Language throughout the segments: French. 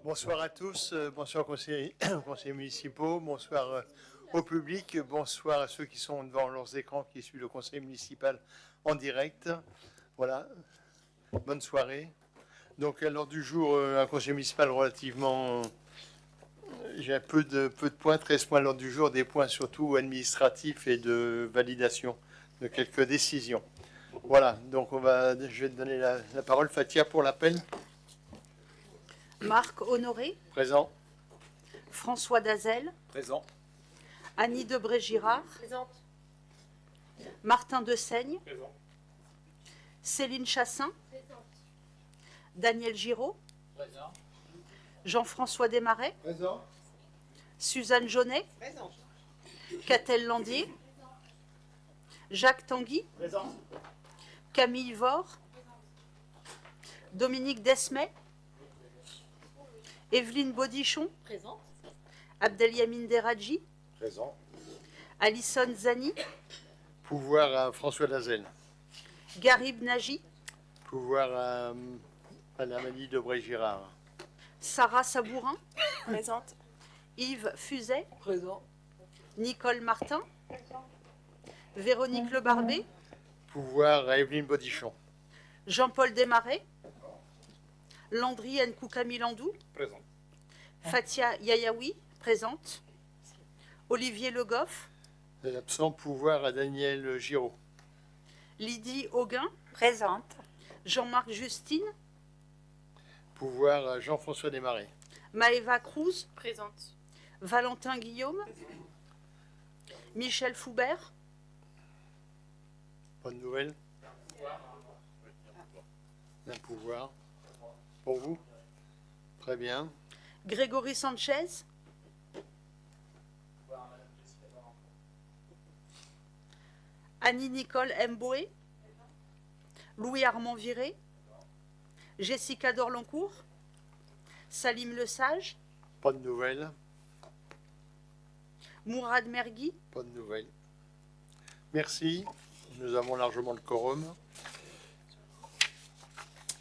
Bonsoir à tous, bonsoir aux conseillers, conseillers municipaux, bonsoir au public, bonsoir à ceux qui sont devant leurs écrans qui suivent le conseil municipal en direct. Voilà, bonne soirée. Donc à l'ordre du jour, un conseil municipal relativement... J'ai un peu de points, 13 points à l'ordre du jour, des points surtout administratifs et de validation de quelques décisions. Voilà, donc je vais te donner la parole, Fatia, pour l'appel. Marc Honoré, Présent. François Dazel, Présent. Annie Debré-Girard, Présente. Martin Desaigne, Présent. Céline Chassin, Présente. Daniel Giraud, Présent. Jean-François Desmarais, Présent. Suzanne Jaunet, Présente. Catel Landier, Jacques Tanguy, Présent. Camille Vore, Dominique Desmet, Evelyne Baudichon, Présente. Abdelyamin Deradji, Présent. Alison Zani, Pouvoir à François Dazel. Garib Nagy, Pouvoir à Madame Annie Debré-Girard. Sarah Sabourin, Présente. Yves Fuzet, Présent. Nicole Martin, Véronique Lebarbé, Pouvoir à Evelyne Baudichon. Jean-Paul Desmarais, Landry Nkouka-Milandou, Présent. Fatia Yayaoui, présente, Olivier Le Goff, Absent, pouvoir à Daniel Giraud. Lydie Auguin, Présente. Jean-Marc Justine, Pouvoir à Jean-François Desmarais. Maëva Cruz, Présente. Valentin Guillaume, Michel Foubert, Bonne nouvelle. Un pouvoir. Pour vous. Très bien. Grégory Sanchez, Annie-Nicole Mboé, Louis-Armand Viré, Jessica Dorlancourt, Salim Lesage, Bonne nouvelle. Mourad Mergui, Bonne nouvelle. Merci. Nous avons largement le quorum.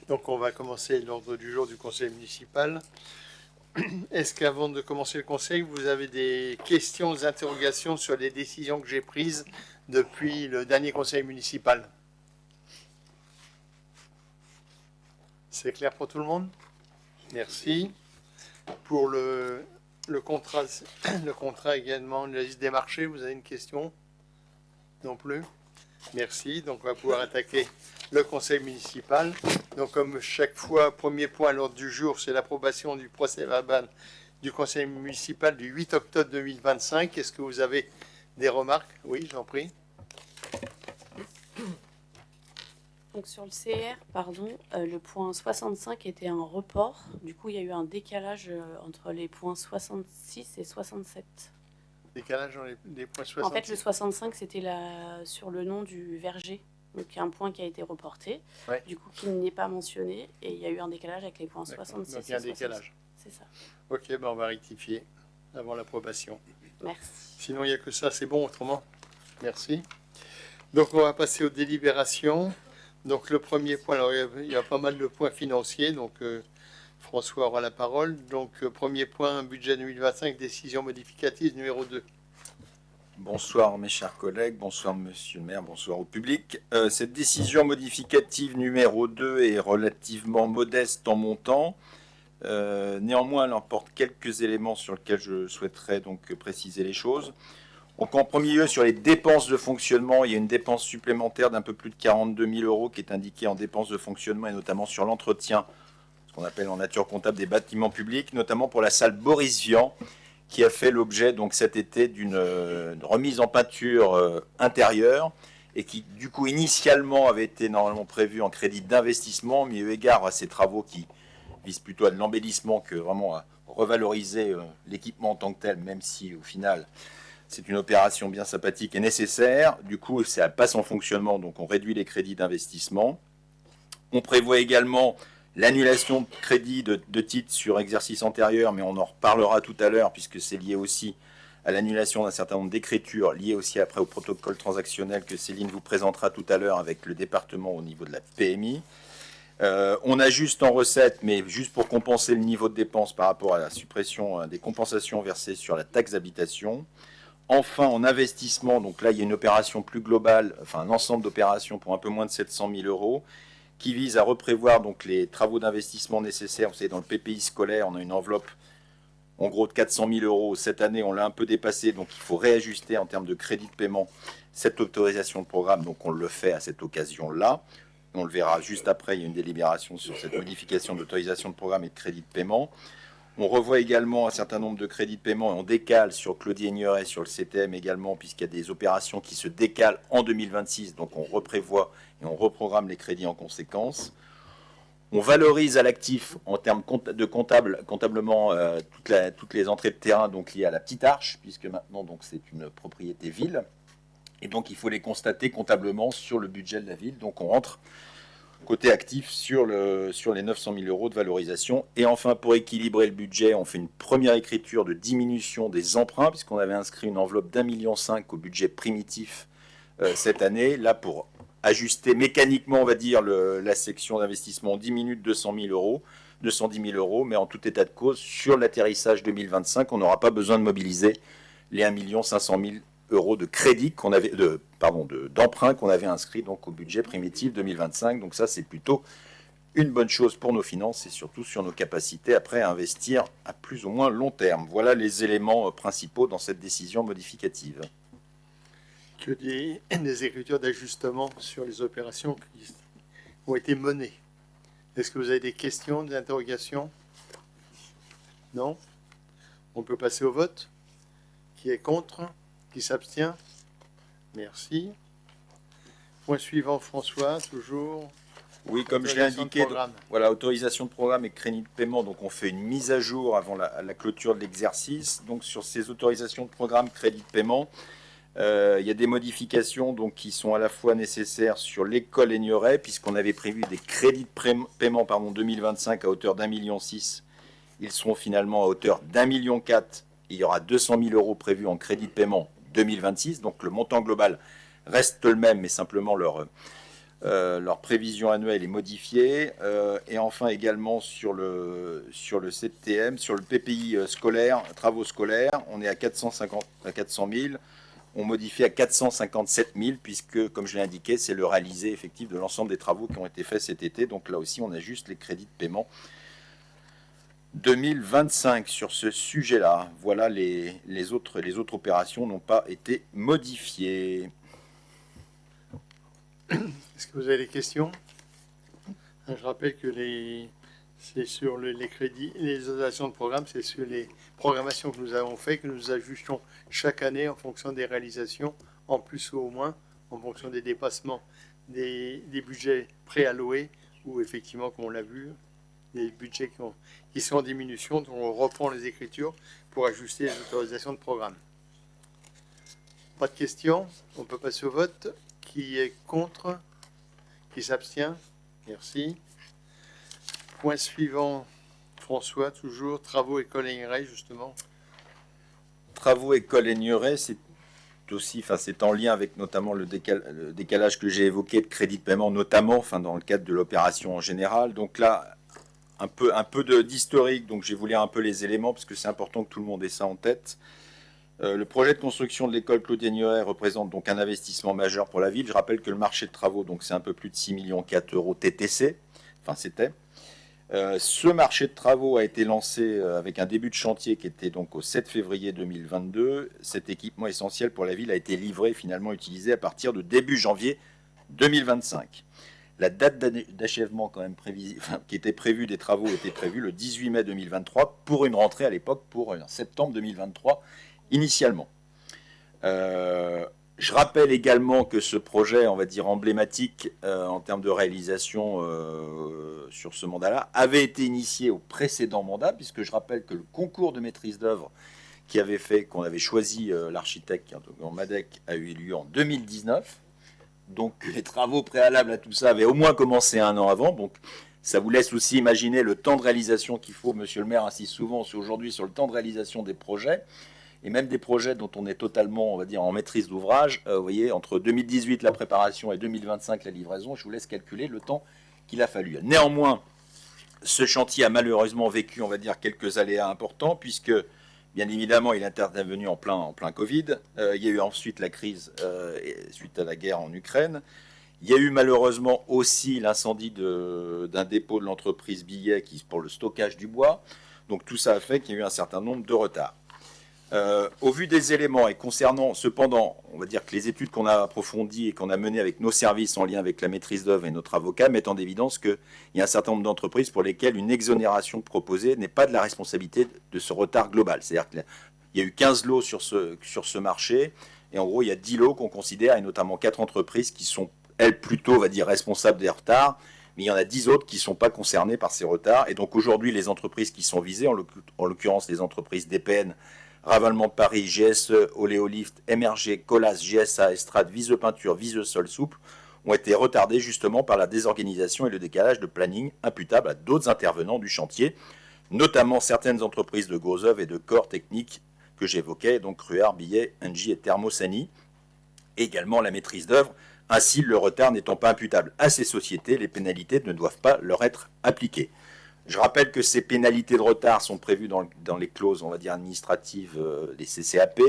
Donc on va commencer l'ordre du jour du conseil municipal. Est-ce qu'avant de commencer le conseil, vous avez des questions, des interrogations sur les décisions que j'ai prises depuis le dernier conseil municipal? C'est clair pour tout le monde? Merci. Pour le contrat, le contrat également, la liste des marchés, vous avez une question? Non plus? Merci. Donc on va pouvoir attaquer le conseil municipal. Donc comme chaque fois, premier point à l'ordre du jour, c'est l'approbation du procès-verbal du conseil municipal du 8 octobre 2025. Est-ce que vous avez des remarques? Oui, j'en prie. Donc sur le CR, le point 65 était un report. Du coup, il y a eu un décalage entre les points 66 et 67. Décalage dans les points 60. En fait, le 65, c'était sur le nom du verger. Donc, il y a un point qui a été reporté, Ouais. du coup, qui n'est pas mentionné. Et il y a eu un décalage avec les points D'accord. 66 Donc il y a un et 67. décalage. C'est ça. Ok, ben on va rectifier avant l'approbation. Merci. Sinon, il n'y a que ça, c'est bon autrement. Merci. Donc, on va passer aux délibérations. Donc, le premier point, alors il y a pas mal de points financiers. Donc, François aura la parole. Donc, premier point, budget 2025, décision modificative numéro 2. Bonsoir mes chers collègues, bonsoir monsieur le maire, bonsoir au public. Cette décision modificative numéro 2 est relativement modeste en montant. Néanmoins, elle emporte quelques éléments sur lesquels je souhaiterais donc préciser les choses. Donc en premier lieu, sur les dépenses de fonctionnement, il y a une dépense supplémentaire d'un peu plus de 42 000 euros qui est indiquée en dépenses de fonctionnement et notamment sur l'entretien, ce qu'on appelle en nature comptable des bâtiments publics, notamment pour la salle Boris Vian, qui a fait l'objet donc cet été d'une remise en peinture intérieure et qui du coup initialement avait été normalement prévue en crédit d'investissement, mais eu égard à ces travaux qui visent plutôt à de l'embellissement que vraiment à revaloriser l'équipement en tant que tel, même si au final c'est une opération bien sympathique et nécessaire. Du coup, ça passe en fonctionnement, donc on réduit les crédits d'investissement. On prévoit également l'annulation de crédits de titres sur exercice antérieur, mais on en reparlera tout à l'heure, puisque c'est lié aussi à l'annulation d'un certain nombre d'écritures, liées aussi après au protocole transactionnel que Céline vous présentera tout à l'heure avec le département au niveau de la PMI. On ajuste en recette, mais juste pour compenser le niveau de dépenses par rapport à la suppression des compensations versées sur la taxe d'habitation. Enfin, en investissement, donc là, il y a une opération plus globale, enfin un ensemble d'opérations pour un peu moins de 700 000 euros, qui vise à reprévoir donc les travaux d'investissement nécessaires. Vous savez, dans le PPI scolaire, on a une enveloppe en gros de 400 000 euros. Cette année, on l'a un peu dépassé, donc il faut réajuster en termes de crédit de paiement cette autorisation de programme. Donc on le fait à cette occasion-là. On le verra juste après, il y a une délibération sur cette modification d'autorisation de programme et de crédit de paiement. On revoit également un certain nombre de crédits de paiement et on décale sur Claudie Aigneret, sur le CTM également, puisqu'il y a des opérations qui se décalent en 2026. Donc on reprévoit et on reprogramme les crédits en conséquence. On valorise à l'actif en termes de comptablement toutes les entrées de terrain donc liées à la petite arche, puisque maintenant donc c'est une propriété ville. Et donc il faut les constater comptablement sur le budget de la ville. Donc on rentre côté actif sur les 900 000 euros de valorisation. Et enfin, pour équilibrer le budget, on fait une première écriture de diminution des emprunts, puisqu'on avait inscrit une enveloppe d'1,5 million au budget primitif cette année. Là, pour ajuster mécaniquement, on va dire, la section d'investissement, on diminue de 210 000 euros, mais en tout état de cause, sur l'atterrissage 2025, on n'aura pas besoin de mobiliser les 1 500 000 euros de crédit d'emprunt qu'on avait inscrit donc au budget primitif 2025. Donc ça, c'est plutôt une bonne chose pour nos finances et surtout sur nos capacités après à investir à plus ou moins long terme. Voilà les éléments principaux dans cette décision modificative. Que des écritures d'ajustement sur les opérations qui ont été menées. Est-ce que vous avez des questions, des interrogations? Non? On peut passer au vote. Qui est contre? Qui s'abstient? Merci. Point suivant, François, toujours. Oui, comme je l'ai indiqué, voilà, autorisation de programme et crédit de paiement. Donc, on fait une mise à jour avant la clôture de l'exercice. Donc, sur ces autorisations de programme, crédit de paiement, il y a des modifications donc, qui sont à la fois nécessaires sur l'école Aigneret, puisqu'on avait prévu des crédits de paiement 2025 à hauteur d'1,6 million. Ils seront finalement à hauteur d'1,4 million. Il y aura 200 000 euros prévus en crédit de paiement 2026. Donc, le montant global reste le même, mais simplement leur prévision annuelle est modifiée. Et enfin également sur le CTM, sur le PPI scolaire, travaux scolaires, on est à 400 000. On modifie à 457 000 puisque, comme je l'ai indiqué, c'est le réalisé effectif de l'ensemble des travaux qui ont été faits cet été. Donc là aussi, on ajuste les crédits de paiement 2025 sur ce sujet-là. Voilà, les autres opérations n'ont pas été modifiées. Est-ce que vous avez des questions? Je rappelle que c'est sur les crédits, les autorisations de programme, c'est sur les programmations que nous avons faites, que nous ajustons chaque année en fonction des réalisations, en plus ou au moins, en fonction des dépassements des budgets préalloués, ou effectivement, comme on l'a vu, des budgets qui sont en diminution, donc on reprend les écritures pour ajuster les autorisations de programme. Pas de questions? On peut passer au vote. Qui est contre? Qui s'abstient? Merci. Point suivant, François, toujours, travaux école Aigneret, justement. Travaux école Aigneret, c'est aussi, c'est en lien avec notamment le décalage que j'ai évoqué de crédit de paiement, notamment dans le cadre de l'opération en général. Donc là, un peu d'historique, donc je vais vous lire un peu les éléments, parce que c'est important que tout le monde ait ça en tête. Le projet de construction de l'école Claudie Aigneret représente donc un investissement majeur pour la ville. Je rappelle que le marché de travaux, donc c'est un peu plus de 6,4 millions euros TTC. Enfin, c'était. Ce marché de travaux a été lancé avec un début de chantier qui était donc au 7 février 2022. Cet équipement essentiel pour la ville a été livré, finalement utilisé à partir de début janvier 2025. La date d'achèvement quand même qui était prévue des travaux était prévue le 18 mai 2023 pour une rentrée à l'époque pour septembre 2023 initialement. Je rappelle également que ce projet, on va dire emblématique en termes de réalisation sur ce mandat-là, avait été initié au précédent mandat, puisque je rappelle que le concours de maîtrise d'œuvre qu'on avait choisi l'architecte en MADEC a eu lieu en 2019. Donc les travaux préalables à tout ça avaient au moins commencé un an avant. Donc ça vous laisse aussi imaginer le temps de réalisation qu'il faut. Monsieur le maire insiste souvent aujourd'hui sur le temps de réalisation des projets. Et même des projets dont on est totalement, on va dire, en maîtrise d'ouvrage. Vous voyez, entre 2018 la préparation et 2025 la livraison, je vous laisse calculer le temps qu'il a fallu. Néanmoins, ce chantier a malheureusement vécu, on va dire, quelques aléas importants, puisque, bien évidemment, il est intervenu en plein Covid. Il y a eu ensuite la crise suite à la guerre en Ukraine. Il y a eu malheureusement aussi l'incendie d'un dépôt de l'entreprise Billet pour le stockage du bois. Donc tout ça a fait qu'il y a eu un certain nombre de retards. Au vu des éléments et concernant cependant, on va dire que les études qu'on a approfondies et qu'on a menées avec nos services en lien avec la maîtrise d'œuvre et notre avocat mettent en évidence qu'il y a un certain nombre d'entreprises pour lesquelles une exonération proposée n'est pas de la responsabilité de ce retard global. C'est-à-dire qu'il y a eu 15 lots sur ce marché et en gros il y a 10 lots qu'on considère et notamment 4 entreprises qui sont elles plutôt, on va dire, responsables des retards. Mais il y en a 10 autres qui ne sont pas concernés par ces retards. Et donc aujourd'hui, les entreprises qui sont visées, en l'occurrence les entreprises DPN, Ravalement de Paris, GSE, Oléolift, MRG, Colas, GSA, Estrade, Viseux Peinture, Viseux Sol Souple, ont été retardées justement par la désorganisation et le décalage de planning imputable à d'autres intervenants du chantier, notamment certaines entreprises de gros œuvres et de corps techniques que j'évoquais, donc Cruard, Billet, Engie et Thermosani, et également la maîtrise d'œuvre. Ainsi, le retard n'étant pas imputable à ces sociétés, les pénalités ne doivent pas leur être appliquées. Je rappelle que ces pénalités de retard sont prévues dans les clauses, on va dire, administratives, les CCAP.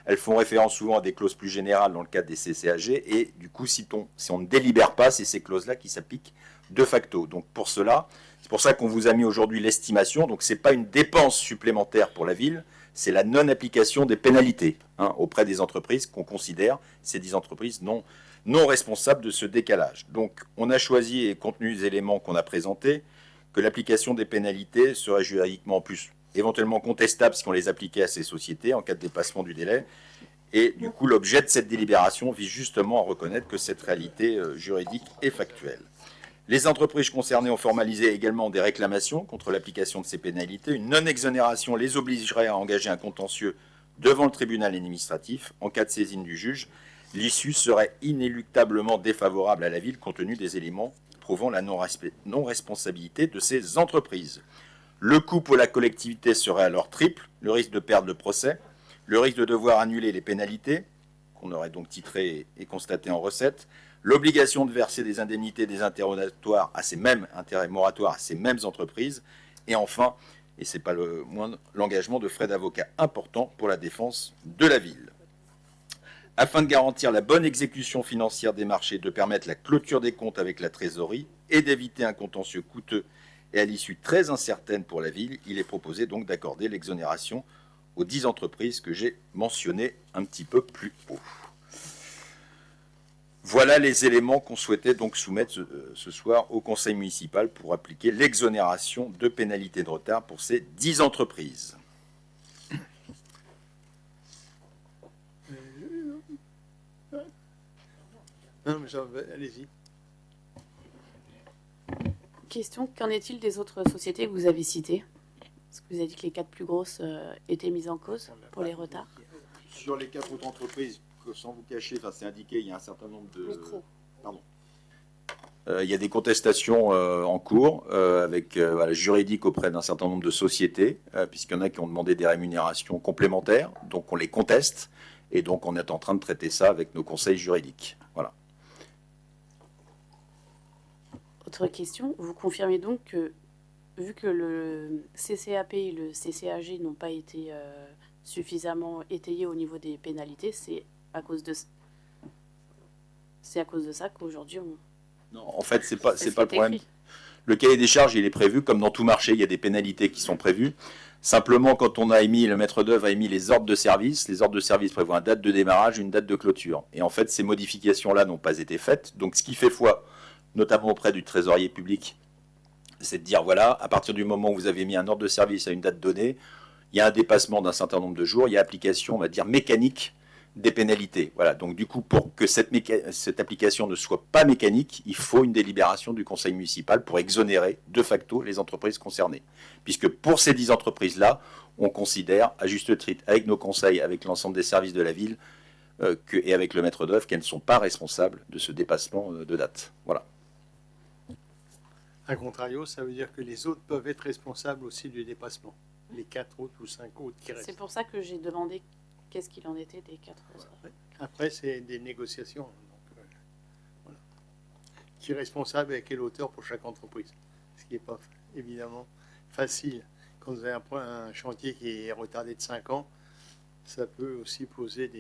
Elles font référence souvent à des clauses plus générales dans le cadre des CCAG. Et du coup, si on ne délibère pas, c'est ces clauses-là qui s'appliquent de facto. Donc pour cela, c'est pour ça qu'on vous a mis aujourd'hui l'estimation. Donc ce n'est pas une dépense supplémentaire pour la ville, c'est la non-application des pénalités auprès des entreprises qu'on considère, ces 10 entreprises non responsables de ce décalage. Donc on a choisi, et compte tenu des éléments qu'on a présentés, que l'application des pénalités serait juridiquement plus éventuellement contestable si on les appliquait à ces sociétés en cas de dépassement du délai. Et du coup, l'objet de cette délibération vise justement à reconnaître que cette réalité juridique est factuelle. Les entreprises concernées ont formalisé également des réclamations contre l'application de ces pénalités. Une non-exonération les obligerait à engager un contentieux devant le tribunal administratif en cas de saisine du juge. L'issue serait inéluctablement défavorable à la ville compte tenu des éléments prouvant la non-responsabilité de ces entreprises. Le coût pour la collectivité serait alors triple, le risque de perdre le procès, le risque de devoir annuler les pénalités, qu'on aurait donc titrées et constatées en recettes, l'obligation de verser des indemnités, des intérêts moratoires à ces mêmes entreprises, et enfin, et ce n'est pas le moindre, l'engagement de frais d'avocat importants pour la défense de la ville. Afin de garantir la bonne exécution financière des marchés, de permettre la clôture des comptes avec la trésorerie et d'éviter un contentieux coûteux et à l'issue très incertaine pour la ville, il est proposé donc d'accorder l'exonération aux 10 entreprises que j'ai mentionnées un petit peu plus haut. Voilà les éléments qu'on souhaitait donc soumettre ce soir au conseil municipal pour appliquer l'exonération de pénalités de retard pour ces 10 entreprises. Non, mais allez-y. Question, qu'en est-il des autres sociétés que vous avez citées? Parce que vous avez dit que les 4 plus grosses étaient mises en cause pour les retards. Sur les 4 autres entreprises, sans vous cacher, c'est indiqué, il y a un certain nombre de... Micro. Pardon. Il y a des contestations en cours avec juridiques auprès d'un certain nombre de sociétés, puisqu'il y en a qui ont demandé des rémunérations complémentaires, donc on les conteste, et donc on est en train de traiter ça avec nos conseils juridiques. Voilà. Autre question, vous confirmez donc que, vu que le CCAP et le CCAG n'ont pas été suffisamment étayés au niveau des pénalités, c'est à cause de ça qu'aujourd'hui on... Non, en fait, c'est pas le problème. Écrit. Le cahier des charges, il est prévu, comme dans tout marché, il y a des pénalités qui sont prévues. Simplement, quand on a émis, le maître d'œuvre a émis les ordres de service prévoient une date de démarrage, une date de clôture. Et en fait, ces modifications-là n'ont pas été faites. Donc, ce qui fait foi, notamment auprès du trésorier public, c'est de dire, voilà, à partir du moment où vous avez mis un ordre de service à une date donnée, il y a un dépassement d'un certain nombre de jours, il y a application, on va dire, mécanique des pénalités. Voilà, donc du coup, pour que cette application ne soit pas mécanique, il faut une délibération du conseil municipal pour exonérer de facto les entreprises concernées. Puisque pour ces 10 entreprises-là, on considère, à juste titre, avec nos conseils, avec l'ensemble des services de la ville, et avec le maître d'œuvre, qu'elles ne sont pas responsables de ce dépassement de date. Voilà. A contrario, ça veut dire que les autres peuvent être responsables aussi du dépassement. Les 4 autres ou 5 autres qui restent. C'est pour ça que j'ai demandé qu'est-ce qu'il en était des 4 autres. Après, c'est des négociations. Donc, voilà. qui est responsable et à quelle hauteur pour chaque entreprise. Ce qui n'est pas évidemment facile. Quand vous avez un chantier qui est retardé de 5 ans, ça peut aussi poser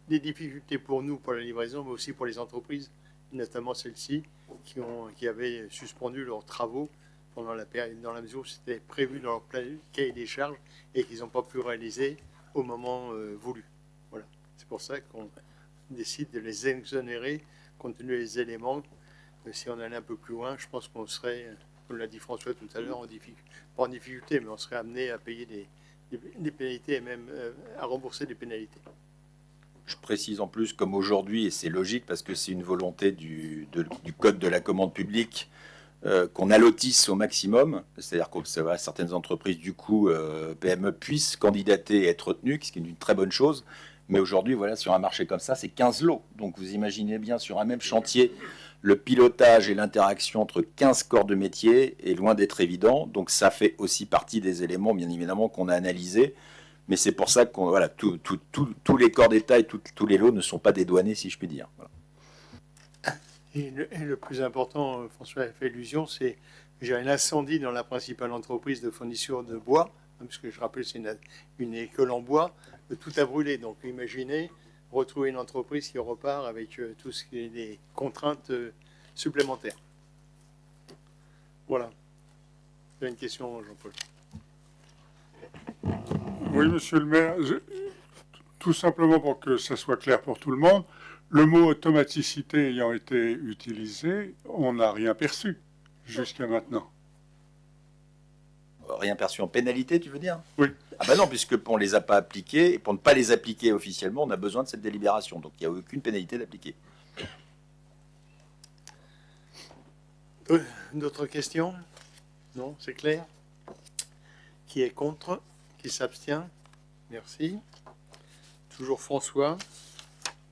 des difficultés pour nous, pour la livraison, mais aussi pour les entreprises, notamment celles-ci, qui avaient suspendu leurs travaux pendant la période, dans la mesure où c'était prévu dans leur cahier des charges et qu'ils n'ont pas pu réaliser au moment voulu. Voilà. C'est pour ça qu'on décide de les exonérer compte tenu des éléments. Si on allait un peu plus loin, je pense qu'on serait, comme l'a dit François tout à l'heure, pas en difficulté, mais on serait amené à payer des pénalités et même à rembourser des pénalités. Je précise en plus, comme aujourd'hui, et c'est logique parce que c'est une volonté du Code de la commande publique, qu'on allotisse au maximum, c'est-à-dire que certaines entreprises, du coup, PME, puissent candidater et être retenues, ce qui est une très bonne chose. Mais aujourd'hui, voilà, sur un marché comme ça, c'est 15 lots. Donc vous imaginez bien, sur un même chantier, le pilotage et l'interaction entre 15 corps de métier est loin d'être évident. Donc ça fait aussi partie des éléments, bien évidemment, qu'on a analysés. Mais c'est pour ça que voilà, tous les corps d'État et tous les lots ne sont pas dédouanés, si je puis dire. Voilà. Et le plus important, François a fait allusion, c'est j'ai un incendie dans la principale entreprise de fourniture de bois, puisque je rappelle c'est une école en bois, tout a brûlé. Donc imaginez retrouver une entreprise qui repart avec tout ce qui est des contraintes supplémentaires. Voilà. Vous avez une question, Jean-Paul? Oui, monsieur le maire, tout simplement pour que ça soit clair pour tout le monde, le mot automaticité ayant été utilisé, on n'a rien perçu jusqu'à maintenant. Rien perçu en pénalité, tu veux dire? Oui. Ah ben non, puisque on ne les a pas appliqués, et pour ne pas les appliquer officiellement, on a besoin de cette délibération. Donc il n'y a aucune pénalité d'appliquer. D'autres questions? Non, c'est clair. Qui est contre? Qui s'abstient? Merci. Toujours François.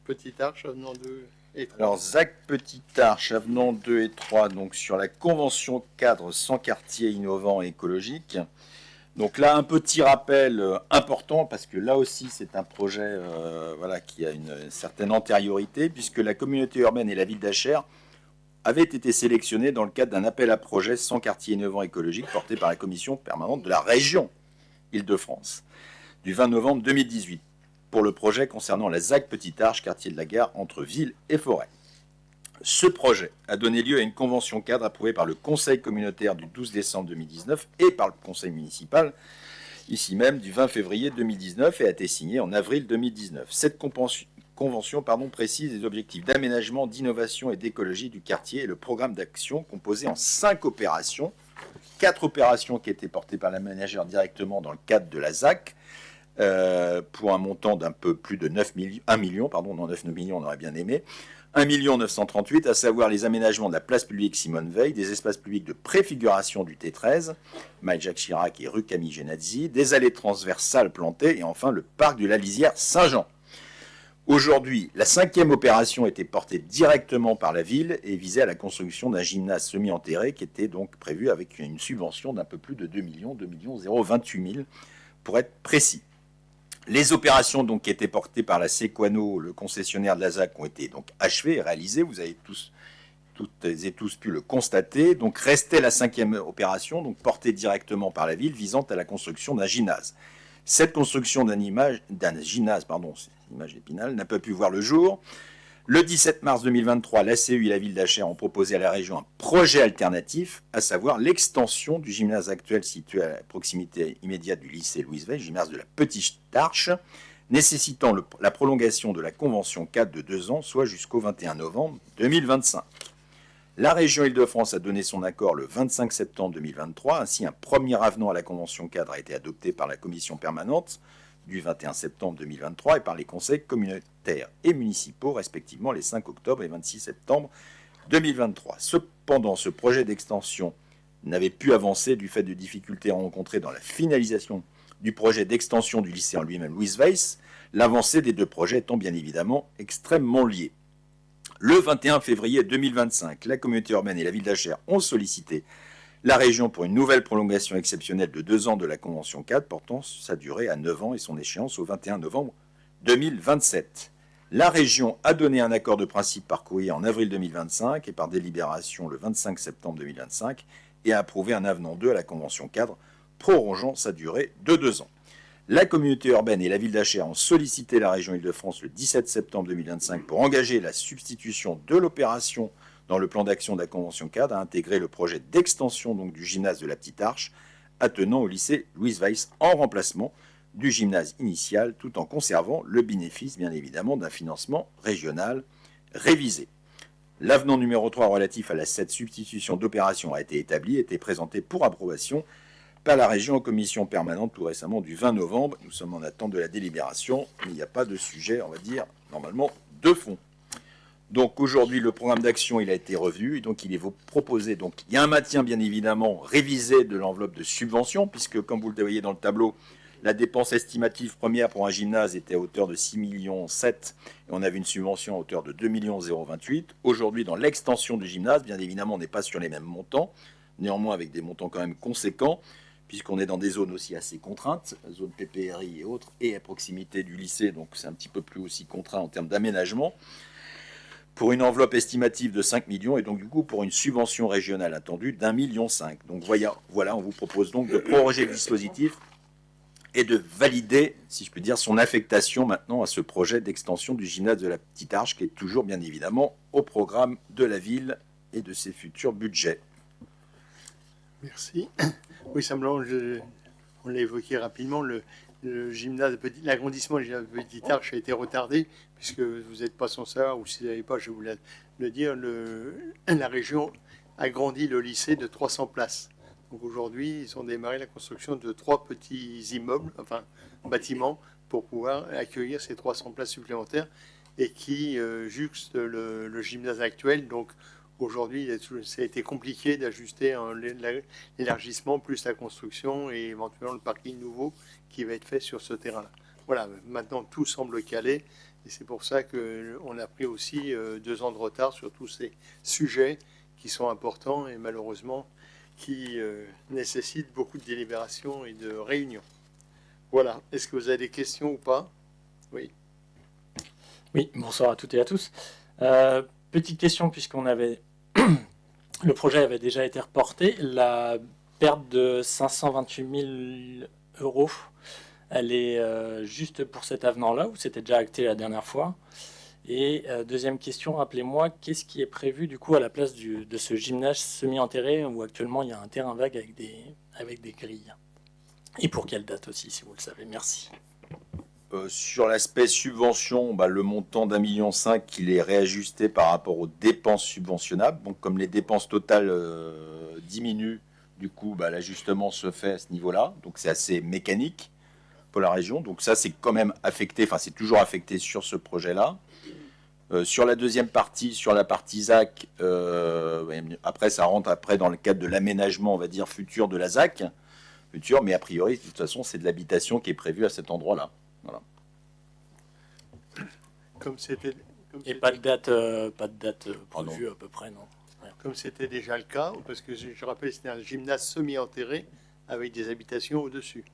Petite Arche, avenant 2 et 3. Alors, ZAC Petite Arche, avenant 2 et 3, donc sur la convention cadre sans quartier innovant et écologique. Donc là, un petit rappel important, parce que là aussi, c'est un projet voilà, qui a une certaine antériorité, puisque la communauté urbaine et la ville d'Achères avaient été sélectionnées dans le cadre d'un appel à projet sans quartier innovant écologique porté par la commission permanente de la région Île-de-France du 20 novembre 2018 pour le projet concernant la ZAC Petite Arche, quartier de la Gare entre ville et forêt. Ce projet a donné lieu à une convention cadre approuvée par le Conseil communautaire du 12 décembre 2019 et par le Conseil municipal, ici même, du 20 février 2019 et a été signée en avril 2019. Cette convention précise les objectifs d'aménagement, d'innovation et d'écologie du quartier et le programme d'action composé en 5 opérations. 4 opérations qui étaient portées par la ménagère directement dans le cadre de la ZAC, pour un montant d'un peu plus de 9 millions, 1 million, pardon, non 9 millions, on aurait bien aimé, 1 938 000, à savoir les aménagements de la place publique Simone Veil, des espaces publics de préfiguration du T13, Maï Jacques Chirac et rue Camille Genazzi, des allées transversales plantées et enfin le parc de la Lisière Saint-Jean. Aujourd'hui, la 5e opération était portée directement par la ville et visait à la construction d'un gymnase semi-enterré qui était donc prévu avec une subvention d'un peu plus de 2 028 000 pour être précis. Les opérations donc qui étaient portées par la Sequano, le concessionnaire de la ZAC, ont été donc achevées et réalisées. Vous avez toutes et tous pu le constater. Donc restait la 5e opération, donc portée directement par la ville, visant à la construction d'un gymnase. Cette construction d'un gymnase, c'est l'image d'Épinal, n'a pas pu voir le jour. Le 17 mars 2023, l'ACU et la ville d'Achères ont proposé à la région un projet alternatif, à savoir l'extension du gymnase actuel situé à la proximité immédiate du lycée Louise Veil, gymnase de la Petite Arche, nécessitant la prolongation de la convention cadre de 2 ans, soit jusqu'au 21 novembre 2025. La région Île-de-France a donné son accord le 25 septembre 2023. Ainsi, un premier avenant à la convention cadre a été adopté par la commission permanente du 21 septembre 2023 et par les conseils communautaires et municipaux, respectivement les 5 octobre et 26 septembre 2023. Cependant, ce projet d'extension n'avait pu avancer du fait de difficultés rencontrées dans la finalisation du projet d'extension du lycée en lui-même Louise Weiss, l'avancée des 2 projets étant bien évidemment extrêmement liée. Le 21 février 2025, la communauté urbaine et la ville d'Achères ont sollicité la région pour une nouvelle prolongation exceptionnelle de 2 ans de la convention cadre, portant sa durée à 9 ans et son échéance au 21 novembre 2027. La région a donné un accord de principe par courrier en avril 2025 et par délibération le 25 septembre 2025 et a approuvé un avenant 2 à la convention cadre prolongeant sa durée de 2 ans. La communauté urbaine et la ville d'Achères ont sollicité la région Île-de-France le 17 septembre 2025 pour engager la substitution de l'opération dans le plan d'action de la convention cadre à intégrer le projet d'extension donc du gymnase de la Petite Arche attenant au lycée Louise Weiss en remplacement du gymnase initial tout en conservant le bénéfice bien évidemment d'un financement régional révisé. L'avenant numéro 3 relatif à cette substitution d'opération a été établi et été présenté pour approbation par la région en commission permanente tout récemment du 20 novembre. Nous sommes en attente de la délibération, mais il n'y a pas de sujet, on va dire, normalement, de fond. Donc aujourd'hui, le programme d'action, il a été revu, et donc il est proposé, donc il y a un maintien bien évidemment révisé de l'enveloppe de subvention, puisque comme vous le voyez dans le tableau, la dépense estimative première pour un gymnase était à hauteur de 6,7 millions et on avait une subvention à hauteur de 2,028 millions. Aujourd'hui, dans l'extension du gymnase, bien évidemment, on n'est pas sur les mêmes montants, néanmoins avec des montants quand même conséquents, puisqu'on est dans des zones aussi assez contraintes, zone PPRI et autres, et à proximité du lycée, donc c'est un petit peu plus aussi contraint en termes d'aménagement, pour une enveloppe estimative de 5 millions, et donc du coup pour une subvention régionale attendue d'1,5 million. Donc voilà, on vous propose donc de proroger le dispositif et de valider, si je puis dire, son affectation maintenant à ce projet d'extension du gymnase de la Petite Arche, qui est toujours bien évidemment au programme de la ville et de ses futurs budgets. Merci. Oui, simplement, on l'a évoqué rapidement, l'agrandissement du gymnase de Petite Arche a été retardé, puisque vous n'êtes pas sans savoir, ou si vous n'avez pas, je vais vous le dire, la région a grandi le lycée de 300 places. Donc aujourd'hui, ils ont démarré la construction de 3 petits immeubles, enfin bâtiments, pour pouvoir accueillir ces 300 places supplémentaires et qui juxtent le gymnase actuel. Donc aujourd'hui, ça a été compliqué d'ajuster l'élargissement plus la construction et éventuellement le parking nouveau qui va être fait sur ce terrain-là. Voilà, maintenant tout semble calé et c'est pour ça qu'on a pris aussi 2 ans de retard sur tous ces sujets qui sont importants et malheureusement qui nécessitent beaucoup de délibération et de réunions. Voilà, est-ce que vous avez des questions ou pas? Oui. Oui, bonsoir à toutes et à tous. Petite question, puisqu'on avait le projet avait déjà été reporté. La perte de 528 000 euros, elle est juste pour cet avenant-là ou c'était déjà acté la dernière fois? Et deuxième question, rappelez-moi, qu'est-ce qui est prévu du coup à la place de ce gymnase semi-enterré où actuellement il y a un terrain vague avec des grilles? Et pour quelle date aussi, si vous le savez? Merci. Sur l'aspect subvention, le montant d'1,5 million, il est réajusté par rapport aux dépenses subventionnables. Donc comme les dépenses totales diminuent, du coup l'ajustement se fait à ce niveau-là. Donc c'est assez mécanique pour la région. Donc ça c'est quand même affecté, enfin c'est toujours affecté sur ce projet-là. Sur la deuxième partie, sur la partie ZAC, après ça rentre dans le cadre de l'aménagement, on va dire, futur de la ZAC, mais a priori, de toute façon, c'est de l'habitation qui est prévue à cet endroit-là. Voilà. Et pas de date prévue à peu près, non? Comme c'était déjà le cas, parce que je rappelle, c'était un gymnase semi-enterré avec des habitations au-dessus.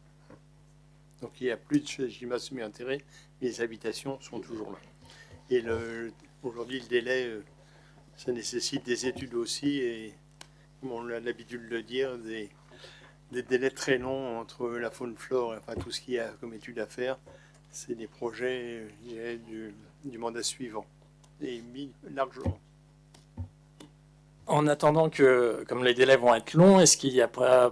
Donc il n'y a plus de gymnase semi-enterré, mais les habitations sont toujours là. Et aujourd'hui, le délai, ça nécessite des études aussi, et comme on a l'habitude de le dire, des délais très longs entre la faune-flore, enfin tout ce qu'il y a comme études à faire. C'est des projets du mandat suivant, et mis largement. En attendant que, comme les délais vont être longs, est-ce qu'il n'y a pas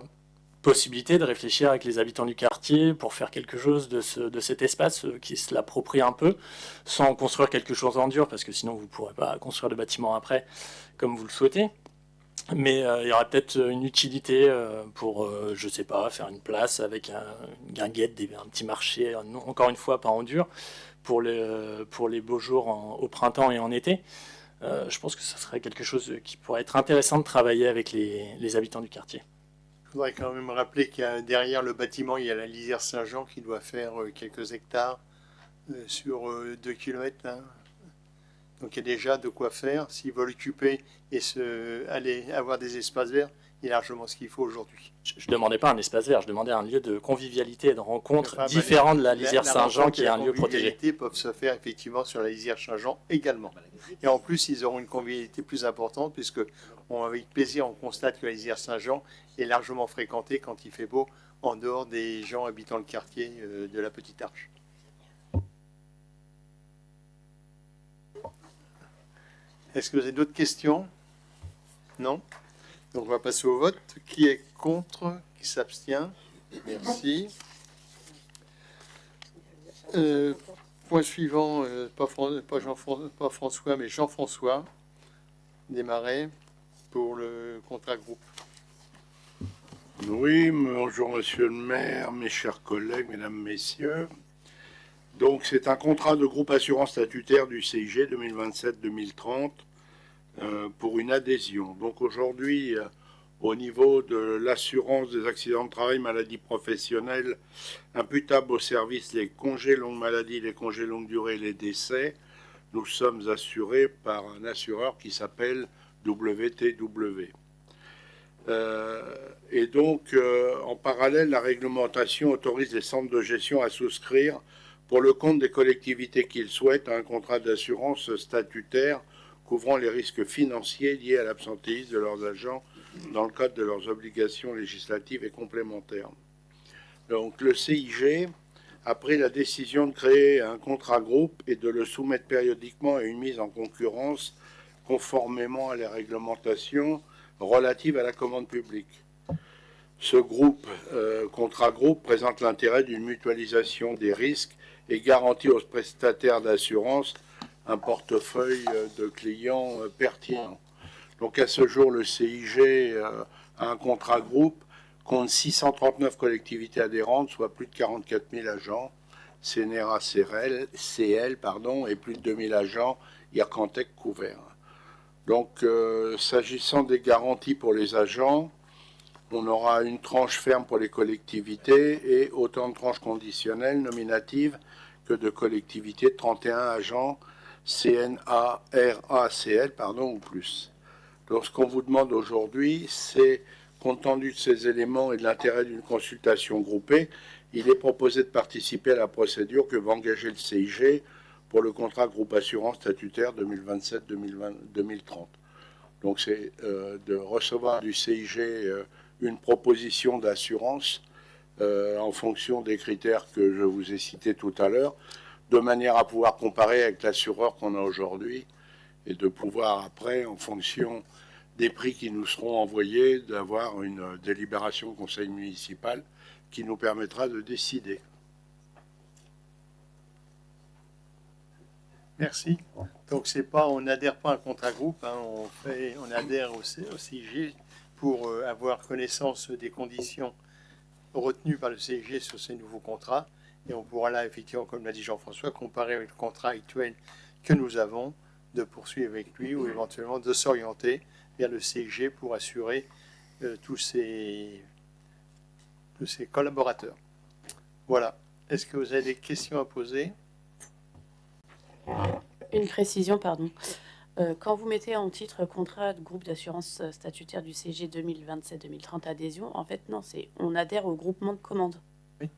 possibilité de réfléchir avec les habitants du quartier pour faire quelque chose de cet espace qui se l'approprie un peu, sans construire quelque chose en dur, parce que sinon vous ne pourrez pas construire de bâtiment après comme vous le souhaitez. Mais il y aura peut-être une utilité pour, je sais pas, faire une place avec une guinguette, un petit marché, encore une fois pas en dur, pour les beaux jours au printemps et en été. Je pense que ce serait quelque chose qui pourrait être intéressant de travailler avec les habitants du quartier. Je voudrais quand même rappeler qu'il y a derrière le bâtiment, il y a la lisière Saint-Jean qui doit faire quelques hectares sur 2 km. Hein. Donc il y a déjà de quoi faire. S'ils veulent occuper et aller avoir des espaces verts, il y a largement ce qu'il faut aujourd'hui. Je ne demandais pas un espace vert, je demandais un lieu de convivialité et de rencontre Enfin, différent de la lisière la Saint-Jean rencontre qui et est la un lieu protégé. convivialité peuvent se faire effectivement sur la lisière Saint-Jean également. Et en plus, ils auront une convivialité plus importante puisque avec plaisir, on constate que la lisière Saint-Jean est largement fréquentée quand il fait beau en dehors des gens habitant le quartier de la Petite Arche. Est-ce que vous avez d'autres questions? Non? Donc on va passer au vote. Qui est contre? Qui s'abstient? Merci. Point suivant, pas François, mais Jean-François Desmarais pour le contrat groupe. Oui, bonjour Monsieur le maire, mes chers collègues, mesdames, messieurs. Donc c'est un contrat de groupe assurance statutaire du CIG 2027-2030 pour une adhésion. Donc aujourd'hui, au niveau de l'assurance des accidents de travail, maladies professionnelles, imputables au service, les congés longue maladie, les congés longue durée, les décès, nous sommes assurés par un assureur qui s'appelle WTW. Et donc, en parallèle, la réglementation autorise les centres de gestion à souscrire pour le compte des collectivités qu'ils souhaitent à un contrat d'assurance statutaire couvrant les risques financiers liés à l'absentéisme de leurs agents dans le cadre de leurs obligations législatives et complémentaires. Donc le CIG a pris la décision de créer un contrat groupe et de le soumettre périodiquement à une mise en concurrence conformément à la réglementation relative à la commande publique. Ce contrat groupe, présente l'intérêt d'une mutualisation des risques et garantit aux prestataires d'assurance un portefeuille de clients pertinent. Donc à ce jour, le CIG a un contrat groupe, compte 639 collectivités adhérentes, soit plus de 44 000 agents, CNRA CL, et plus de 2000 agents IRCANTEC couverts. Donc s'agissant des garanties pour les agents, on aura une tranche ferme pour les collectivités et autant de tranches conditionnelles nominatives que de collectivités de 31 agents CNARACL ou plus. Donc ce qu'on vous demande aujourd'hui, c'est, compte tenu de ces éléments et de l'intérêt d'une consultation groupée, il est proposé de participer à la procédure que va engager le CIG pour le contrat groupe assurance statutaire 2027-2030. Donc c'est de recevoir du CIG une proposition d'assurance en fonction des critères que je vous ai cités tout à l'heure, de manière à pouvoir comparer avec l'assureur qu'on a aujourd'hui et de pouvoir après, en fonction des prix qui nous seront envoyés, d'avoir une délibération au conseil municipal qui nous permettra de décider. Merci. Donc c'est pas, on n'adhère pas à un contrat groupe, hein, on adhère au CIG pour avoir connaissance des conditions retenues par le CIG sur ces nouveaux contrats. Et on pourra là, effectivement, comme l'a dit Jean-François, comparer avec le contrat actuel que nous avons, de poursuivre avec lui ou éventuellement de s'orienter vers le CIG pour assurer tous ses collaborateurs. Voilà. Est-ce que vous avez des questions à poser? Une précision, pardon. Quand vous mettez en titre contrat de groupe d'assurance statutaire du CG 2027-2030 adhésion, en fait, non, c'est on adhère au groupement de commandes. Oui.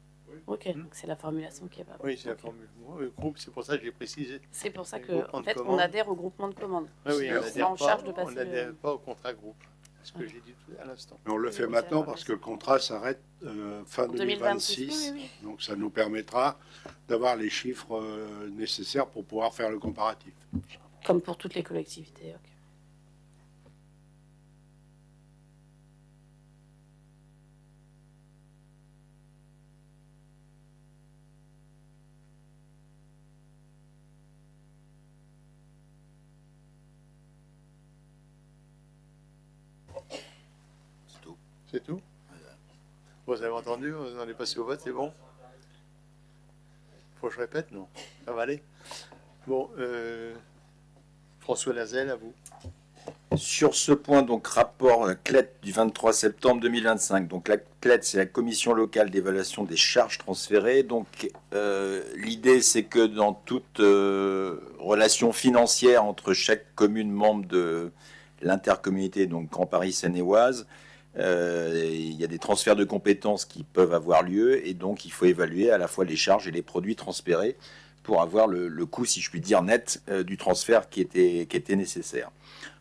Ok, donc c'est la formulation qui est pas. Oui, c'est la formule. Le groupe, c'est pour ça que j'ai précisé. C'est pour ça Le que, groupement en de fait, commandes. on adhère au groupement de commandes. Oui, on C'est en charge de passer. n'adhère pas au contrat groupe. C'est ce que j'ai dit à l'instant. Mais on le fait maintenant parce que le contrat s'arrête fin 2026. Oui. Donc ça nous permettra d'avoir les chiffres nécessaires pour pouvoir faire le comparatif. Comme pour toutes les collectivités. Ok. C'est tout? Vous avez entendu? Vous en est passé au vote, c'est bon? Faut que je répète? Non. Ça va aller? Bon, François Lazel, à vous. Sur ce point, donc rapport CLET du 23 septembre 2025. Donc la CLET, c'est la Commission locale d'évaluation des charges transférées. Donc l'idée, c'est que dans toute relation financière entre chaque commune membre de l'intercommunauté, donc Grand Paris Seine-et-Oise, Il y a des transferts de compétences qui peuvent avoir lieu et donc il faut évaluer à la fois les charges et les produits transférés pour avoir le coût, si je puis dire, net du transfert qui était nécessaire.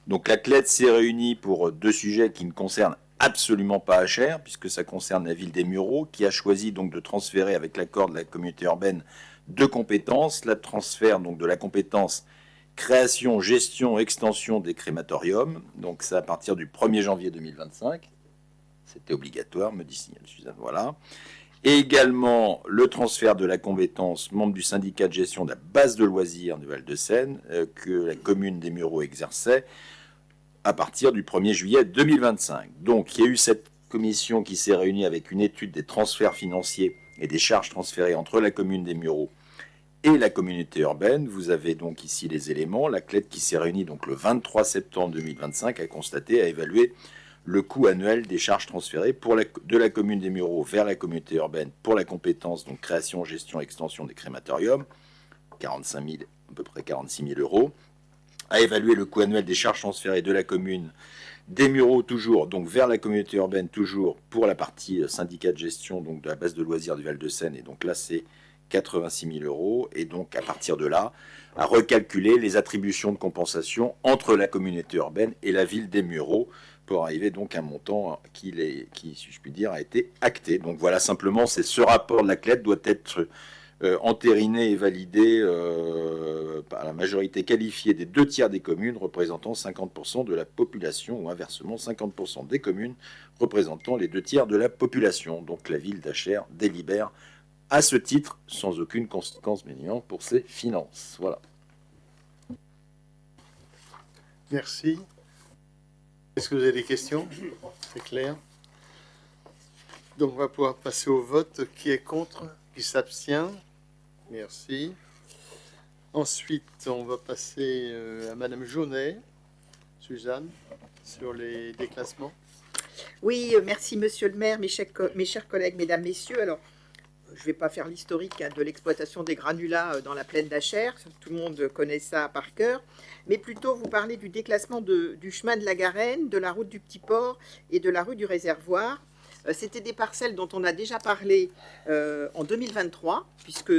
Donc la CLED s'est réunie pour 2 sujets qui ne concernent absolument pas HR, puisque ça concerne la ville des Mureaux, qui a choisi donc de transférer avec l'accord de la communauté urbaine 2 compétences, la transfert donc de la compétence création, gestion, extension des crématoriums, donc c'est à partir du 1er janvier 2025, c'était obligatoire, me dit Suzanne, voilà. Et également le transfert de la compétence membre du syndicat de gestion de la base de loisirs du Val-de-Seine que la commune des Mureaux exerçait à partir du 1er juillet 2025. Donc il y a eu cette commission qui s'est réunie avec une étude des transferts financiers et des charges transférées entre la commune des Mureaux et la communauté urbaine. Vous avez donc ici les éléments. La CLED qui s'est réunie donc le 23 septembre 2025 a constaté, a évalué le coût annuel des charges transférées de la commune des Mureaux vers la communauté urbaine pour la compétence donc création, gestion, extension des crématoriums, 45 000, à peu près 46 000 euros, a évalué le coût annuel des charges transférées de la commune des Mureaux toujours donc vers la communauté urbaine toujours pour la partie syndicat de gestion donc de la base de loisirs du Val-de-Seine et donc là c'est 86 000 euros et donc à partir de là à recalculer les attributions de compensation entre la communauté urbaine et la ville des Mureaux pour arriver donc à un montant qui, si je puis dire, a été acté. Donc voilà, simplement, c'est ce rapport de la CLED doit être entériné et validé par la majorité qualifiée des 2 tiers des communes représentant 50% de la population ou inversement 50% des communes représentant les 2 tiers de la population. Donc la ville d'Achères délibère à ce titre sans aucune conséquence bénéfique pour ses finances. Voilà. Merci. Est-ce que vous avez des questions? C'est clair. Donc on va pouvoir passer au vote. Qui est contre? Qui s'abstient? Merci. Ensuite, on va passer à Madame Jaunet, Suzanne, sur les déclassements. Oui, merci Monsieur le maire, mes chers collègues, mesdames, messieurs. Alors, je ne vais pas faire l'historique de l'exploitation des granulats dans la plaine d'Achères, tout le monde connaît ça par cœur, mais plutôt vous parler du déclassement du chemin de la Garenne, de la route du Petit Port et de la rue du Réservoir. C'était des parcelles dont on a déjà parlé en 2023, puisque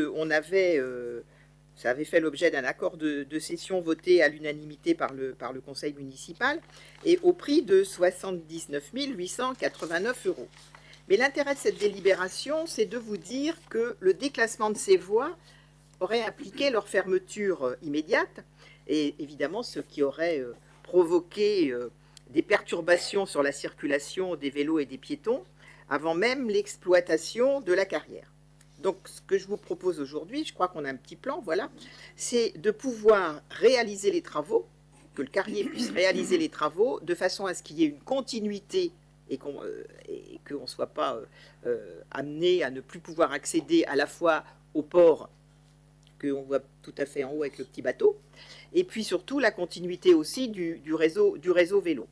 ça avait fait l'objet d'un accord de cession voté à l'unanimité par le conseil municipal, et au prix de 79 889 €. Mais l'intérêt de cette délibération, c'est de vous dire que le déclassement de ces voies aurait impliqué leur fermeture immédiate, et évidemment ce qui aurait provoqué des perturbations sur la circulation des vélos et des piétons, avant même l'exploitation de la carrière. Donc ce que je vous propose aujourd'hui, je crois qu'on a un petit plan, voilà, c'est de pouvoir réaliser les travaux, que le carrier puisse réaliser les travaux, de façon à ce qu'il y ait une continuité et qu'on ne soit pas amené à ne plus pouvoir accéder à la fois au port, qu'on voit tout à fait en haut avec le petit bateau, et puis surtout la continuité aussi du réseau vélo.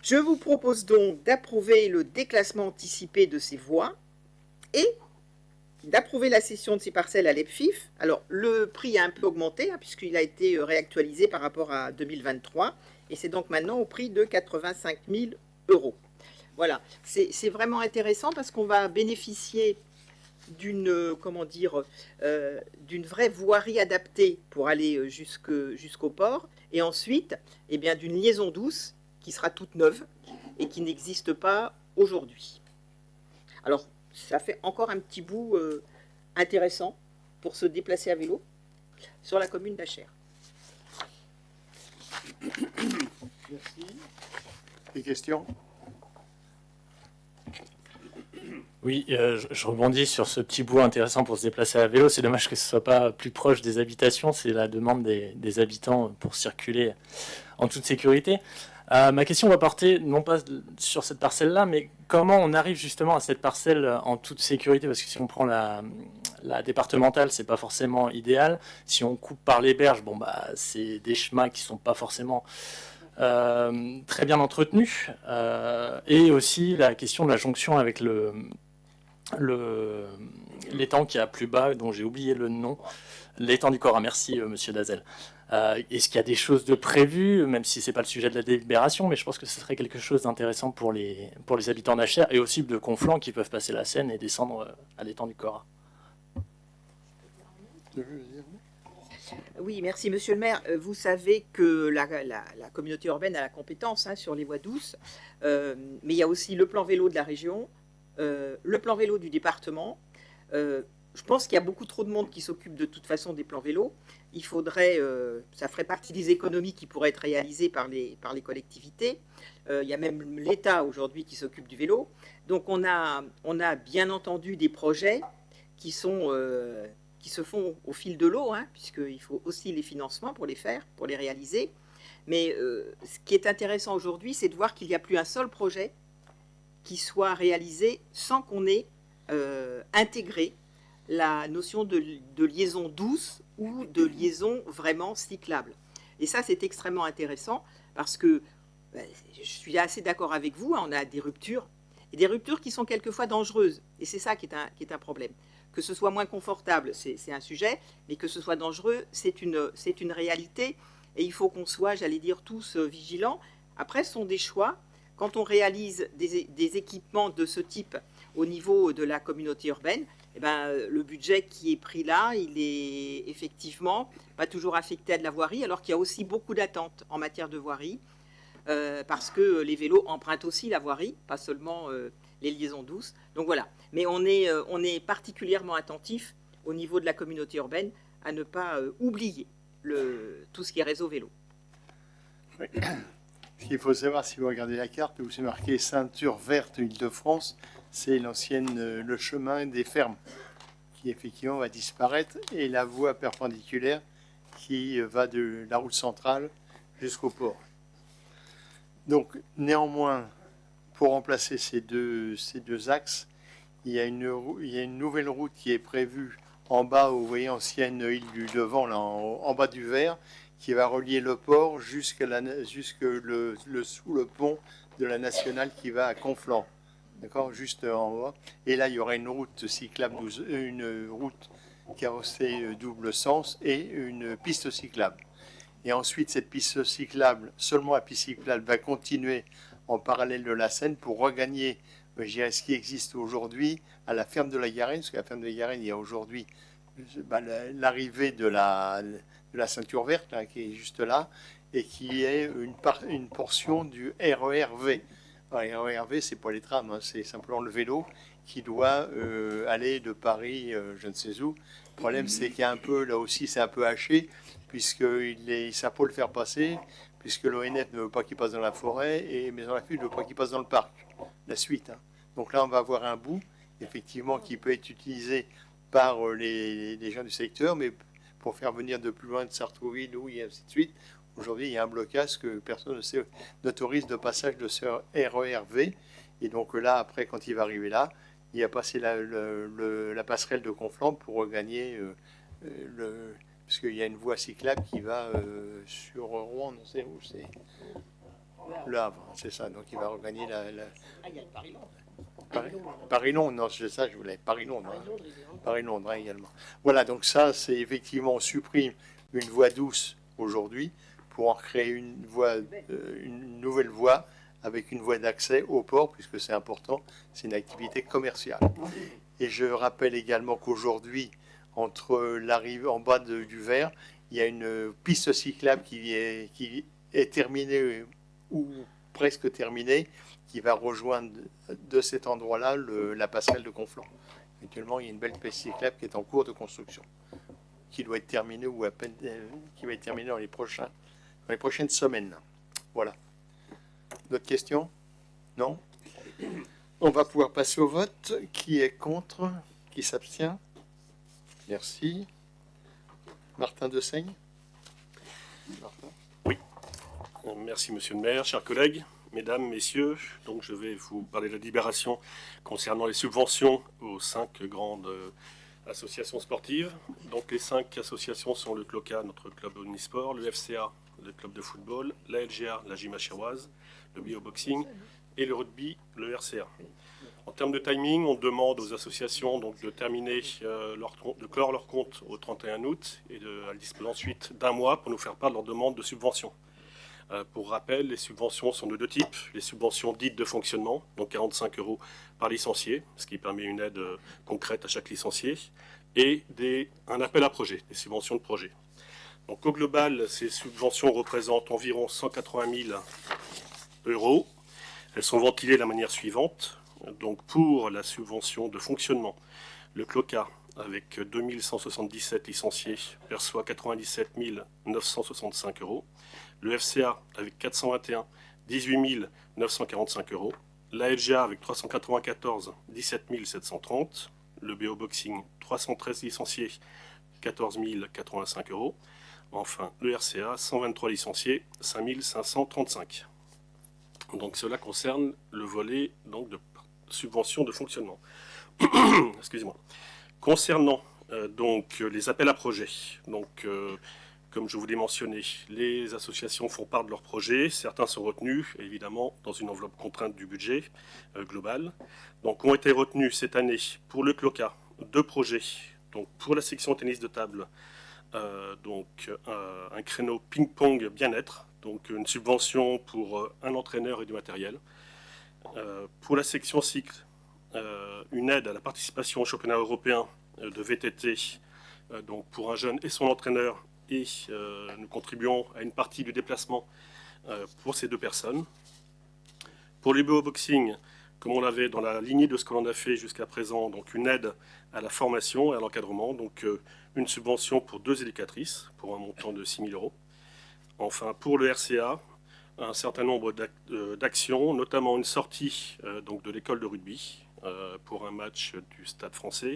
Je vous propose donc d'approuver le déclassement anticipé de ces voies et d'approuver la cession de ces parcelles à l'EPFIF. Alors, le prix a un peu augmenté, puisqu'il a été réactualisé par rapport à 2023, et c'est donc maintenant au prix de 85 000 €. Voilà, c'est vraiment intéressant parce qu'on va bénéficier d'une vraie voirie adaptée pour aller jusqu'au port, et ensuite eh bien, d'une liaison douce qui sera toute neuve et qui n'existe pas aujourd'hui. Alors, ça fait encore un petit bout intéressant pour se déplacer à vélo sur la commune d'Achères. Merci. Des questions? Oui, je rebondis sur ce petit bout intéressant pour se déplacer à vélo. C'est dommage que ce ne soit pas plus proche des habitations. C'est la demande des habitants pour circuler en toute sécurité. Ma question va porter non pas sur cette parcelle-là, mais comment on arrive justement à cette parcelle en toute sécurité, parce que si on prend la départementale, c'est pas forcément idéal. Si on coupe par les berges, bon bah c'est des chemins qui sont pas forcément très bien entretenus, et aussi la question de la jonction avec l'étang qui est à plus bas, dont j'ai oublié le nom, l'étang du Cora. Merci, monsieur Dazel. Est-ce qu'il y a des choses de prévues, même si c'est pas le sujet de la délibération, mais je pense que ce serait quelque chose d'intéressant pour les habitants d'Achères et aussi de Conflans qui peuvent passer la Seine et descendre à l'étang du Cora. Oui, merci Monsieur le maire. Vous savez que la communauté urbaine a la compétence sur les voies douces, mais il y a aussi le plan vélo de la région, le plan vélo du département. Je pense qu'il y a beaucoup trop de monde qui s'occupe de toute façon des plans vélos. Il faudrait, ça ferait partie des économies qui pourraient être réalisées par les collectivités. Il y a même l'État aujourd'hui qui s'occupe du vélo. Donc on a bien entendu des projets qui se font au fil de l'eau, puisqu'il faut aussi les financements pour les faire, pour les réaliser. Mais ce qui est intéressant aujourd'hui, c'est de voir qu'il n'y a plus un seul projet qui soit réalisé sans qu'on ait intégré la notion de liaison douce ou de liaison vraiment cyclable. Et ça, c'est extrêmement intéressant parce que je suis assez d'accord avec vous, on a des ruptures, et des ruptures qui sont quelquefois dangereuses. Et c'est ça qui est un problème. Que ce soit moins confortable, c'est un sujet, mais que ce soit dangereux, c'est une réalité. Et il faut qu'on soit, j'allais dire, tous vigilants. Après, ce sont des choix. Quand on réalise des équipements de ce type au niveau de la communauté urbaine, eh ben, le budget qui est pris là, il est effectivement pas toujours affecté à de la voirie, alors qu'il y a aussi beaucoup d'attentes en matière de voirie, parce que les vélos empruntent aussi la voirie, pas seulement les liaisons douces. Donc voilà. Mais on est particulièrement attentif au niveau de la communauté urbaine à ne pas oublier tout ce qui est réseau vélo. Oui. Ce qu'il faut savoir, si vous regardez la carte, où c'est marqué ceinture verte Île-de-France, c'est le chemin des fermes qui effectivement va disparaître et la voie perpendiculaire qui va de la route centrale jusqu'au port. Donc néanmoins, pour remplacer ces deux axes, il y a une nouvelle route qui est prévue en bas, vous voyez, ancienne île du Levant, là, en bas du Ver, qui va relier le port jusque sous le pont de la nationale qui va à Conflans, d'accord, juste en bas. Et là, il y aura une route cyclable, une route carrossée double sens et une piste cyclable. Et ensuite, cette piste cyclable, seulement la piste cyclable, va continuer en parallèle de la Seine pour regagner, je dirais, ce qui existe aujourd'hui à la ferme de la Garenne, parce qu'à la ferme de la Garenne, il y a aujourd'hui l'arrivée de la ceinture verte, là, qui est juste là, et qui est une portion du RERV. Alors, RERV, c'est pas les trams, c'est simplement le vélo qui doit aller de Paris, je ne sais où. Le problème, c'est qu'il y a un peu, là aussi, c'est un peu haché, puisqu'il ça peut le faire passer, puisque l'ONF ne veut pas qu'il passe dans la forêt, et Maison Lafitte ne veut pas qu'il passe dans le parc, la suite. Donc là, on va avoir un bout, effectivement, qui peut être utilisé par les gens du secteur, mais pour faire venir de plus loin de Sartrouville, et ainsi de suite. Aujourd'hui, il y a un blocage que personne n'autorise de passage de ce RERV. Et donc là, après, quand il va arriver là, il a passé la passerelle de Conflans pour regagner parce qu'il y a une voie cyclable qui va sur Rouen, on sait où c'est. Le Havre, c'est ça. Donc il va regagner Ah, il y a le Paris-Londres. Paris-Londres, non, c'est ça, je voulais. Paris-Londres. Paris-Londres également. Voilà, donc ça, c'est effectivement, on supprime une voie douce aujourd'hui pour en créer une nouvelle voie avec une voie d'accès au port, puisque c'est important, c'est une activité commerciale. Et je rappelle également qu'aujourd'hui, entre l'arrivée en bas du Ver, il y a une piste cyclable qui est terminée ou presque terminée, qui va rejoindre de cet endroit-là la passerelle de Conflans. Actuellement, il y a une belle piste cyclable qui est en cours de construction, qui doit être terminée ou à peine, qui va être terminée dans les prochaines semaines. Voilà. D'autres questions? Non? On va pouvoir passer au vote. Qui est contre? Qui s'abstient? Merci. Martin Dessaigne. Martin. Merci Monsieur le maire, chers collègues, mesdames, messieurs. Donc je vais vous parler de la délibération concernant les subventions aux 5 grandes associations sportives. Donc les 5 associations sont le CLOCA, notre club omnisport, le FCA, le club de football, la LGA, la gym acheroise, le bioboxing et le rugby, le RCA. En termes de timing, on demande aux associations donc, de clore leur compte au 31 août et elles disposent ensuite d'un mois pour nous faire part de leur demande de subvention. Pour rappel, les subventions sont de deux types. Les subventions dites de fonctionnement, donc 45 € par licencié, ce qui permet une aide concrète à chaque licencié, et un appel à projet, des subventions de projet. Donc au global, ces subventions représentent environ 180 000 €. Elles sont ventilées de la manière suivante. Donc pour la subvention de fonctionnement, le CLOCA, avec 2177 licenciés, perçoit 97 965 €. Le FCA, avec 421, 18 945 €. La LGA, avec 394, 17 730. Le BO Boxing, 313 licenciés, 14 085 €. Enfin, le RCA, 123 licenciés, 5 535. Donc cela concerne le volet donc, de subvention de fonctionnement. Excusez-moi. Concernant donc les appels à projets, donc comme je vous l'ai mentionné, les associations font part de leurs projets. Certains sont retenus, évidemment, dans une enveloppe contrainte du budget global. Donc, ont été retenus cette année pour le CLOCA 2 projets. Donc, pour la section tennis de table, un créneau ping-pong bien-être, donc une subvention pour un entraîneur et du matériel. Pour la section cycle, une aide à la participation au championnat européen de VTT, donc pour un jeune et son entraîneur. Et nous contribuons à une partie du déplacement pour ces deux personnes. Pour les BO Boxing, comme on l'avait dans la lignée de ce que l'on a fait jusqu'à présent, donc une aide à la formation et à l'encadrement, donc une subvention pour 2 éducatrices pour un montant de 6 000 €. Enfin, pour le RCA, un certain nombre d'actions, notamment une sortie donc de l'école de rugby pour un match du Stade français.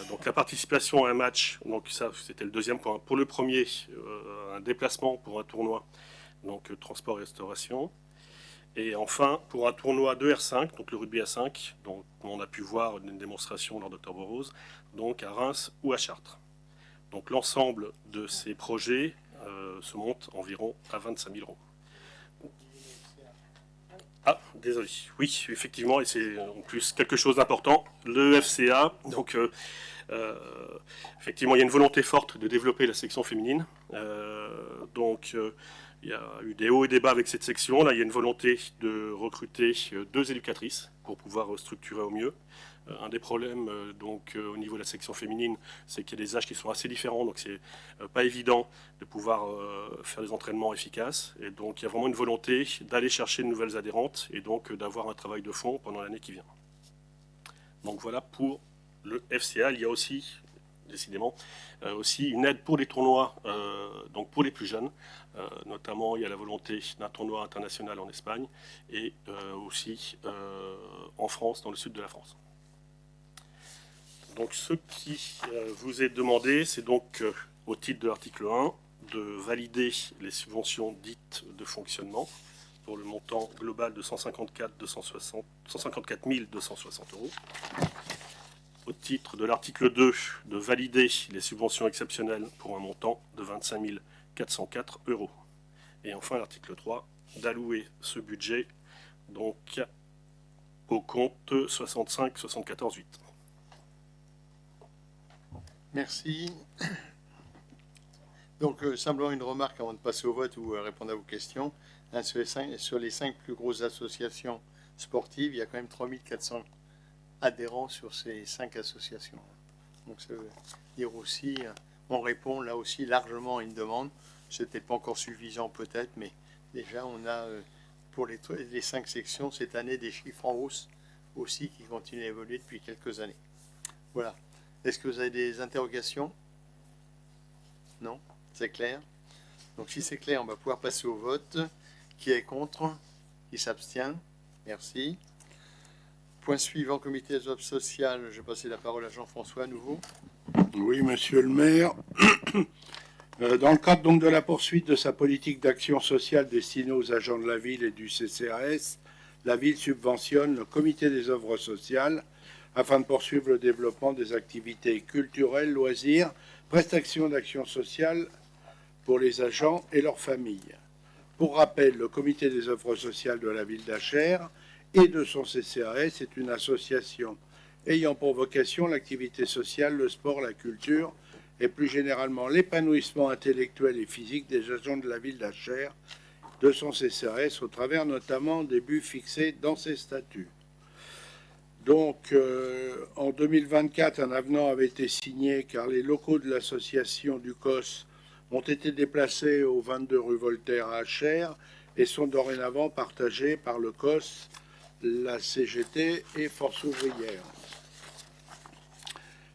Donc la participation à un match, donc ça c'était le deuxième point. Pour le premier, un déplacement pour un tournoi, donc transport et restauration. Et enfin, pour un tournoi de R5, donc le rugby à 5, donc on a pu voir une démonstration lors d'Octobre Rose, donc à Reims ou à Chartres. Donc l'ensemble de ces projets se monte environ à 25 000 €. Ah, désolé. Oui, effectivement, et c'est en plus quelque chose d'important. Le FCA, donc effectivement, il y a une volonté forte de développer la section féminine. Il y a eu des hauts et des bas avec cette section. Là, il y a une volonté de recruter 2 éducatrices pour pouvoir structurer au mieux. Un des problèmes au niveau de la section féminine, c'est qu'il y a des âges qui sont assez différents, donc c'est pas évident de pouvoir faire des entraînements efficaces. Et donc il y a vraiment une volonté d'aller chercher de nouvelles adhérentes et donc d'avoir un travail de fond pendant l'année qui vient. Donc voilà pour le FCA. Il y a aussi, décidément, aussi une aide pour les tournois, donc pour les plus jeunes. Notamment, il y a la volonté d'un tournoi international en Espagne et aussi en France, dans le sud de la France. Donc ce qui vous est demandé, c'est donc au titre de l'article 1 de valider les subventions dites de fonctionnement pour le montant global de 154 260 €. Au titre de l'article 2 de valider les subventions exceptionnelles pour un montant de 25 404 €. Et enfin l'article 3 d'allouer ce budget donc au compte 65 74 8. Merci. Donc, simplement une remarque avant de passer au vote ou répondre à vos questions. Hein, sur les 5 plus grosses associations sportives, il y a quand même 3400 adhérents sur ces 5 associations. Donc, ça veut dire aussi, on répond là aussi largement à une demande. C'est peut-être pas encore suffisant peut-être, mais déjà on a pour les 5 sections cette année des chiffres en hausse aussi qui continuent à évoluer depuis quelques années. Voilà. Est-ce que vous avez des interrogations? Non? C'est clair? Donc si c'est clair, on va pouvoir passer au vote. Qui est contre? Qui s'abstient? Merci. Point suivant, comité des offres sociales. Je vais passer la parole à Jean-François à nouveau. Oui, monsieur le maire. Dans le cadre donc de la poursuite de sa politique d'action sociale destinée aux agents de la ville et du CCAS, la ville subventionne le comité des œuvres sociales afin de poursuivre le développement des activités culturelles, loisirs, prestations d'action sociale pour les agents et leurs familles. Pour rappel, le comité des œuvres sociales de la ville d'Achères et de son CCAS est une association ayant pour vocation l'activité sociale, le sport, la culture et plus généralement l'épanouissement intellectuel et physique des agents de la ville d'Achères, de son CCAS au travers notamment des buts fixés dans ses statuts. Donc, en 2024, un avenant avait été signé car les locaux de l'association du COS ont été déplacés au 22 rue Voltaire à Achères et sont dorénavant partagés par le COS, la CGT et Force ouvrière.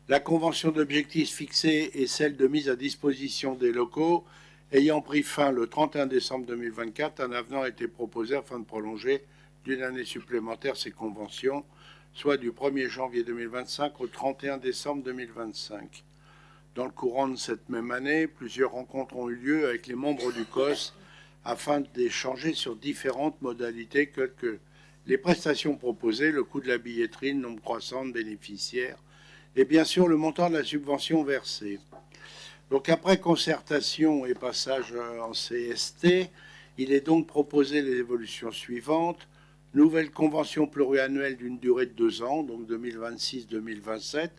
La convention d'objectifs fixée est celle de mise à disposition des locaux. Ayant pris fin le 31 décembre 2024, un avenant a été proposé afin de prolonger d'une année supplémentaire ces conventions, soit du 1er janvier 2025 au 31 décembre 2025. Dans le courant de cette même année, plusieurs rencontres ont eu lieu avec les membres du COS afin d'échanger sur différentes modalités telles que les prestations proposées, le coût de la billetterie, le nombre croissant de bénéficiaires et bien sûr le montant de la subvention versée. Donc après concertation et passage en CST, il est donc proposé les évolutions suivantes. Nouvelle convention pluriannuelle d'une durée de 2 ans, donc 2026-2027,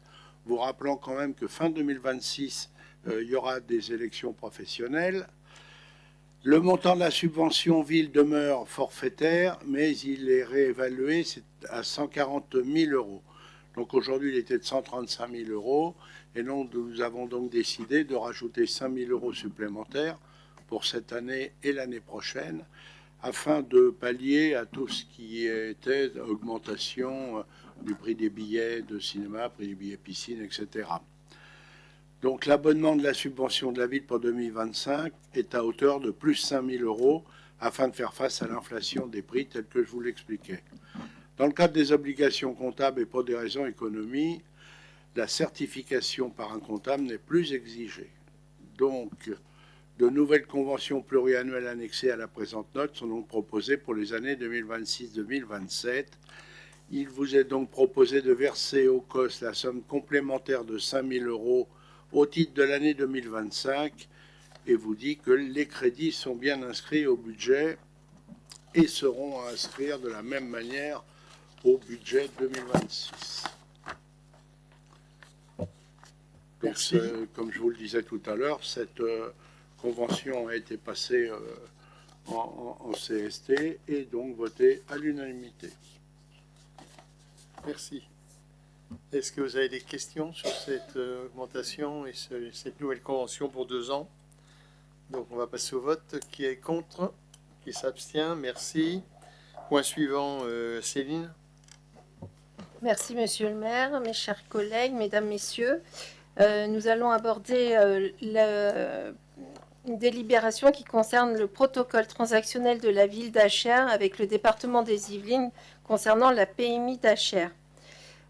vous rappelant quand même que fin 2026, il y aura des élections professionnelles. Le montant de la subvention ville demeure forfaitaire, mais il est réévalué à 140 000 euros. Donc aujourd'hui, il était de 135 000 euros. Et donc, nous avons donc décidé de rajouter 5 000 euros supplémentaires pour cette année et l'année prochaine, afin de pallier à tout ce qui était augmentation du prix des billets de cinéma, prix des billets piscine, etc. Donc l'abonnement de la subvention de la ville pour 2025 est à hauteur de plus 5 000 euros afin de faire face à l'inflation des prix tels que je vous l'expliquais. Dans le cadre des obligations comptables et pour des raisons économiques, la certification par un comptable n'est plus exigée. Donc, de nouvelles conventions pluriannuelles annexées à la présente note sont donc proposées pour les années 2026-2027. Il vous est donc proposé de verser au COS la somme complémentaire de 5 000 euros au titre de l'année 2025 et vous dit que les crédits sont bien inscrits au budget et seront à inscrire de la même manière au budget 2026. Merci. Donc, comme je vous le disais tout à l'heure, cette convention a été passée en CST et donc votée à l'unanimité. Merci. Est-ce que vous avez des questions sur cette augmentation et cette nouvelle convention pour 2 ans? Donc on va passer au vote. Qui est contre? Qui s'abstient? Merci. Point suivant, Céline. Merci, Monsieur le maire, mes chers collègues, mesdames, messieurs. Nous allons aborder une délibération qui concerne le protocole transactionnel de la ville d'Achères avec le département des Yvelines concernant la PMI d'Achères.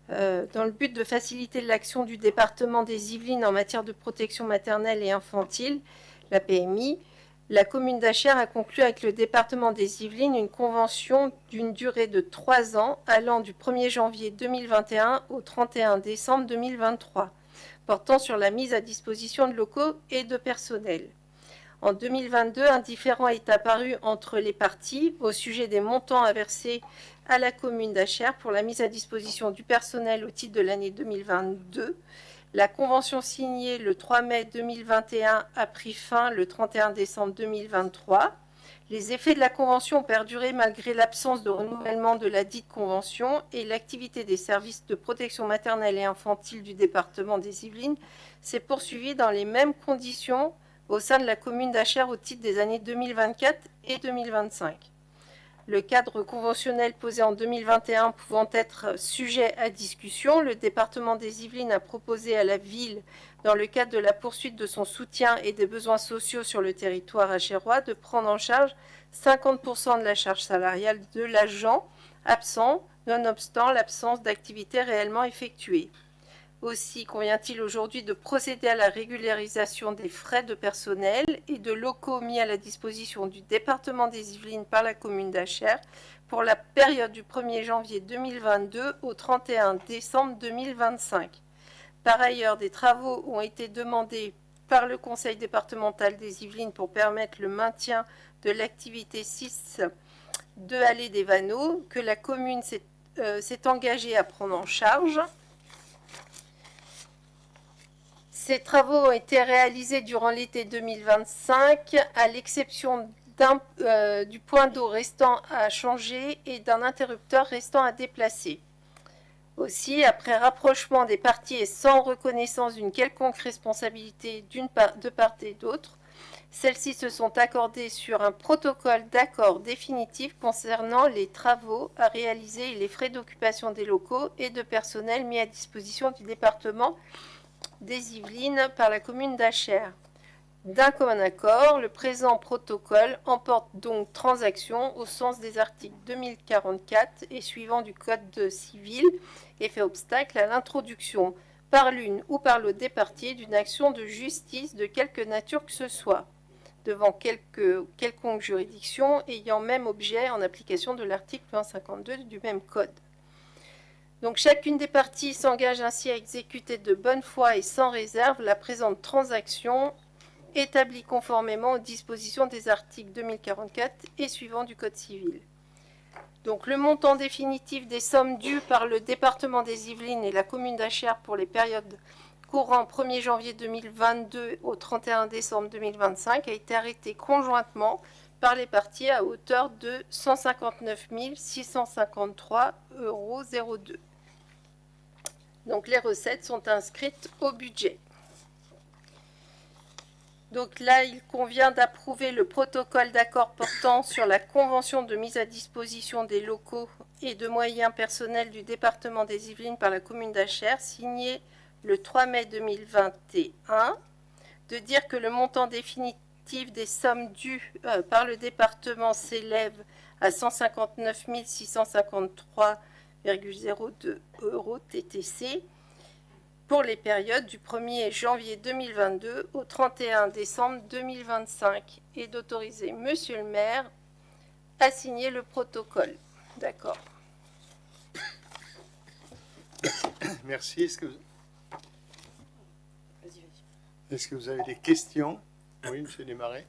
Dans le but de faciliter l'action du département des Yvelines en matière de protection maternelle et infantile, la PMI, la commune d'Achères a conclu avec le département des Yvelines une convention d'une durée de 3 ans allant du 1er janvier 2021 au 31 décembre 2023, portant sur la mise à disposition de locaux et de personnel. En 2022, un différend est apparu entre les parties au sujet des montants à verser à la commune d'Achères pour la mise à disposition du personnel au titre de l'année 2022. La convention signée le 3 mai 2021 a pris fin le 31 décembre 2023. Les effets de la convention ont perduré malgré l'absence de renouvellement de la dite convention et l'activité des services de protection maternelle et infantile du département des Yvelines s'est poursuivie dans les mêmes conditions au sein de la commune d'Achères au titre des années 2024 et 2025. Le cadre conventionnel posé en 2021 pouvant être sujet à discussion, le département des Yvelines a proposé à la ville, dans le cadre de la poursuite de son soutien et des besoins sociaux sur le territoire achérois, de prendre en charge 50% de la charge salariale de l'agent absent, nonobstant l'absence d'activité réellement effectuée. Aussi convient-il aujourd'hui de procéder à la régularisation des frais de personnel et de locaux mis à la disposition du département des Yvelines par la commune d'Achères pour la période du 1er janvier 2022 au 31 décembre 2025. Par ailleurs, des travaux ont été demandés par le conseil départemental des Yvelines pour permettre le maintien de l'activité 6 2 allées des Vanneaux, que la commune s'est engagée à prendre en charge. Ces travaux ont été réalisés durant l'été 2025, à l'exception du point d'eau restant à changer et d'un interrupteur restant à déplacer. Aussi, après rapprochement des parties et sans reconnaissance d'une quelconque responsabilité de part et d'autre, celles-ci se sont accordées sur un protocole d'accord définitif concernant les travaux à réaliser et les frais d'occupation des locaux et de personnel mis à disposition du département des Yvelines par la commune d'Achères. D'un commun accord, le présent protocole emporte donc transaction au sens des articles 2044 et suivants du Code civil et fait obstacle à l'introduction par l'une ou par l'autre des parties d'une action de justice de quelque nature que ce soit, devant quelconque juridiction ayant même objet en application de l'article 152 du même Code. Donc chacune des parties s'engage ainsi à exécuter de bonne foi et sans réserve la présente transaction établie conformément aux dispositions des articles 2044 et suivants du Code civil. Donc le montant définitif des sommes dues par le département des Yvelines et la commune d'Achères pour les périodes courant 1er janvier 2022 au 31 décembre 2025 a été arrêté conjointement par les parties à hauteur de 159 653,02 €. Donc les recettes sont inscrites au budget. Donc là, il convient d'approuver le protocole d'accord portant sur la convention de mise à disposition des locaux et de moyens personnels du département des Yvelines par la commune d'Achères, signé le 3 mai 2021, de dire que le montant définitif des sommes dues par le département s'élève à 159 653,02 € TTC pour les périodes du 1er janvier 2022 au 31 décembre 2025 et d'autoriser Monsieur le maire à signer le protocole. D'accord. Merci. Est-ce que vous avez des questions? Oui, Monsieur Desmarais.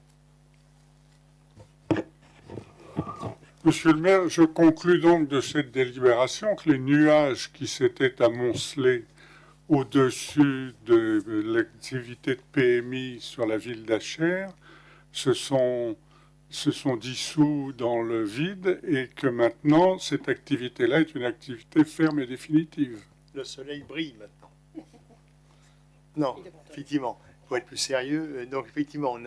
Monsieur le maire, je conclus donc de cette délibération que les nuages qui s'étaient amoncelés au-dessus de l'activité de PMI sur la ville d'Achères se sont dissous dans le vide et que maintenant cette activité-là est une activité ferme et définitive. Le soleil brille maintenant. Non, effectivement, pour être plus sérieux, donc effectivement,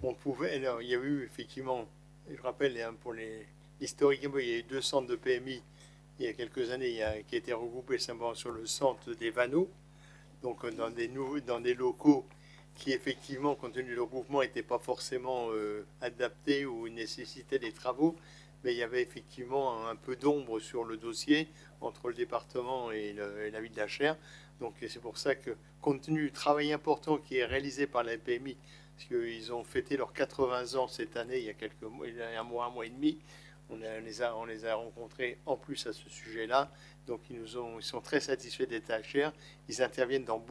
on pouvait, alors, il y a eu effectivement, je rappelle, pour historiquement, il y a eu 2 centres de PMI il y a quelques années, qui a été regroupé simplement sur le centre des Vanneaux, donc dans des locaux qui effectivement, compte tenu du regroupement, n'étaient pas forcément adaptés ou nécessitaient des travaux, mais il y avait effectivement un peu d'ombre sur le dossier entre le département et la ville d'Achères. Donc c'est pour ça que, compte tenu du travail important qui est réalisé par la PMI, parce qu'ils ont fêté leurs 80 ans cette année, il y a quelques mois, il y a un mois et demi, on les a rencontrés en plus à ce sujet-là. Donc ils sont très satisfaits d'être à Achères. Ils interviennent dans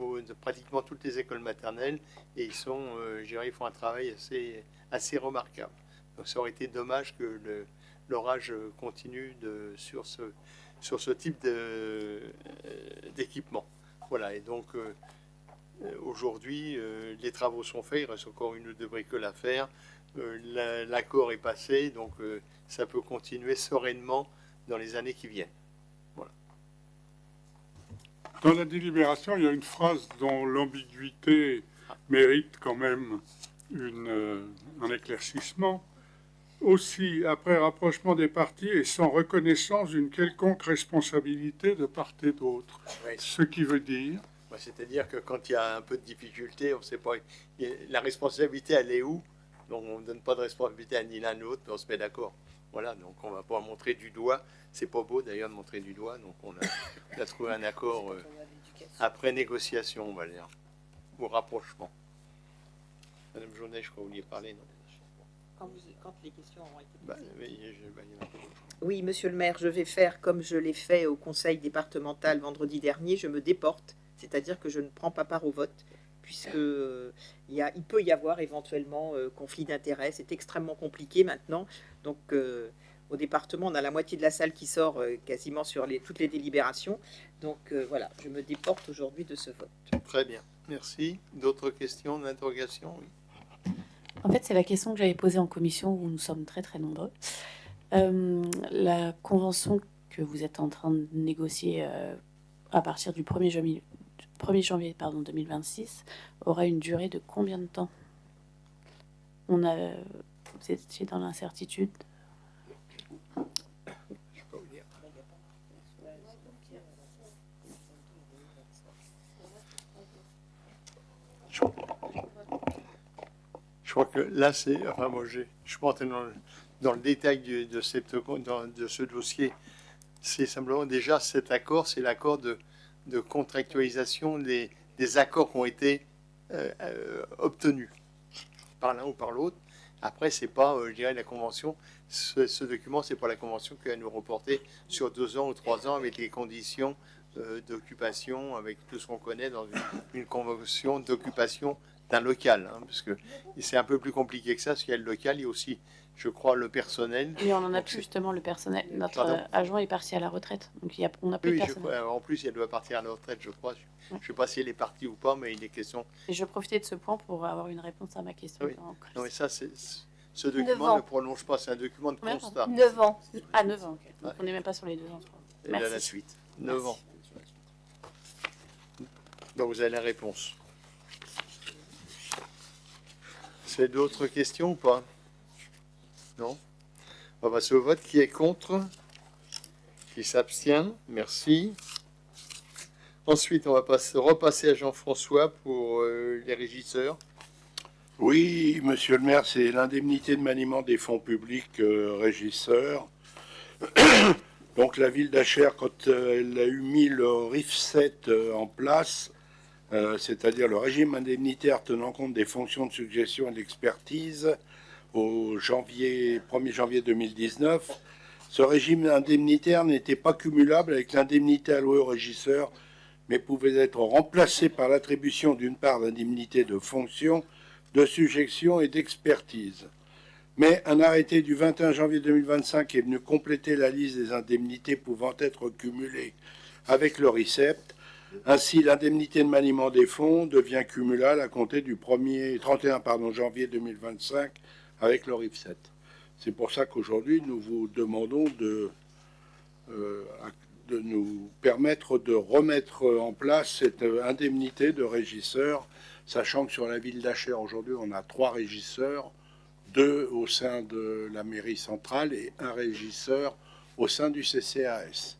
pratiquement toutes les écoles maternelles et ils font un travail assez remarquable. Donc ça aurait été dommage que l'orage continue sur ce type d'équipement. Voilà, et donc aujourd'hui, les travaux sont faits, il reste encore 1 ou 2 bricoles à faire. L'accord est passé, donc ça peut continuer sereinement dans les années qui viennent. Voilà. Dans la délibération, il y a une phrase dont l'ambiguïté mérite quand même un éclaircissement. Aussi, après rapprochement des parties et sans reconnaissance d'une quelconque responsabilité de part et d'autre. Oui. Ce qui veut dire... C'est-à-dire que quand il y a un peu de difficulté, on ne sait pas, la responsabilité, elle est où? Donc on ne donne pas de responsabilité à ni l'un ni l'autre, mais on se met d'accord. Voilà, donc on ne va pas montrer du doigt. C'est pas beau d'ailleurs de montrer du doigt, donc on a trouvé un accord après négociation, on va dire, ou rapprochement. Madame Jaunet, je crois que vous vouliez parler, non? Quand les questions auront été il posées. y en a pas d'autres. Oui, monsieur le maire, je vais faire comme je l'ai fait au conseil départemental vendredi dernier, je me déporte, c'est-à-dire que je ne prends pas part au vote, puisque il peut y avoir éventuellement conflit d'intérêts. C'est extrêmement compliqué maintenant. Donc, au département, on a la moitié de la salle qui sort quasiment sur toutes les délibérations. Donc, voilà, je me déporte aujourd'hui de ce vote. Très bien, merci. D'autres questions, d'interrogation? Oui. En fait, c'est la question que j'avais posée en commission où nous sommes très très nombreux. La convention que vous êtes en train de négocier à partir du 1er janvier, 2026 aura une durée de combien de temps? Vous étiez dans l'incertitude. Je crois que là, enfin, moi, je suis pas entré dans le détail de ce dossier. C'est simplement déjà cet accord, c'est l'accord de contractualisation des accords qui ont été obtenus par l'un ou par l'autre. Après, c'est pas, je dirais, la convention. Ce document, c'est pas la convention qui va nous reporter sur 2 ans ou 3 ans avec les conditions d'occupation, avec tout ce qu'on connaît dans une convention d'occupation d'un local, hein, parce que c'est un peu plus compliqué que ça, parce qu'il y a le local, il y a aussi, je crois, le personnel. Mais on en a plus justement le personnel. Notre adjoint est parti à la retraite, donc on n'a plus de personnel. En plus, il doit partir à la retraite, je crois. Je ne sais pas si elle est partie ou pas, mais il est question. Et je profitais de ce point pour avoir une réponse à ma question. Oui. Non, mais ça, ce document ne prolonge pas, c'est un document de constat. 9 ans. Ah, 9 ans, ok. Donc on n'est même pas sur les 2 ans. Et là, la suite. 9 ans. Donc vous avez la réponse. C'est d'autres questions ou pas? Non? On va passer au vote. Qui est contre? Qui s'abstient? Merci. Ensuite, on va repasser à Jean-François pour les régisseurs. Oui, monsieur le maire, c'est l'indemnité de maniement des fonds publics régisseurs. Donc la ville d'Achères, quand elle a eu mis le RIF 7 en place, c'est-à-dire le régime indemnitaire tenant compte des fonctions de suggestion et d'expertise, au 1er janvier 2019, ce régime indemnitaire n'était pas cumulable avec l'indemnité allouée au régisseur, mais pouvait être remplacé par l'attribution d'une part d'indemnité de fonction, de suggestion et d'expertise. Mais un arrêté du 21 janvier 2025 est venu compléter la liste des indemnités pouvant être cumulées avec le RICEPT. Ainsi, l'indemnité de maniement des fonds devient cumulable à compter du 31 janvier 2025 avec le RIF7. C'est pour ça qu'aujourd'hui, nous vous demandons de nous permettre de remettre en place cette indemnité de régisseur, sachant que sur la ville d'Achères, aujourd'hui, on a 3 régisseurs, 2 au sein de la mairie centrale et 1 régisseur au sein du CCAS.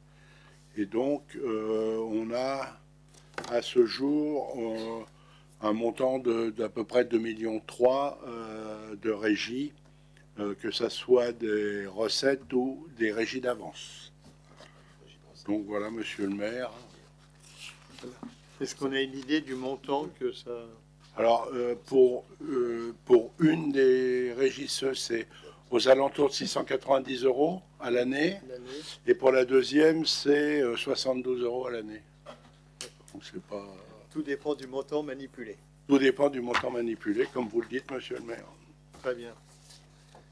Et donc, on a à ce jour un montant d'à peu près 2,3 millions de régies, que ce soit des recettes ou des régies d'avance. Donc voilà, monsieur le maire. Est-ce qu'on a une idée du montant que ça... Alors, pour une des régisseuses, c'est aux alentours de 690 € à l'année. Et pour la deuxième, c'est 72 € à l'année. Donc, c'est pas... Tout dépend du montant manipulé. Tout dépend du montant manipulé, comme vous le dites, monsieur le maire. Très bien.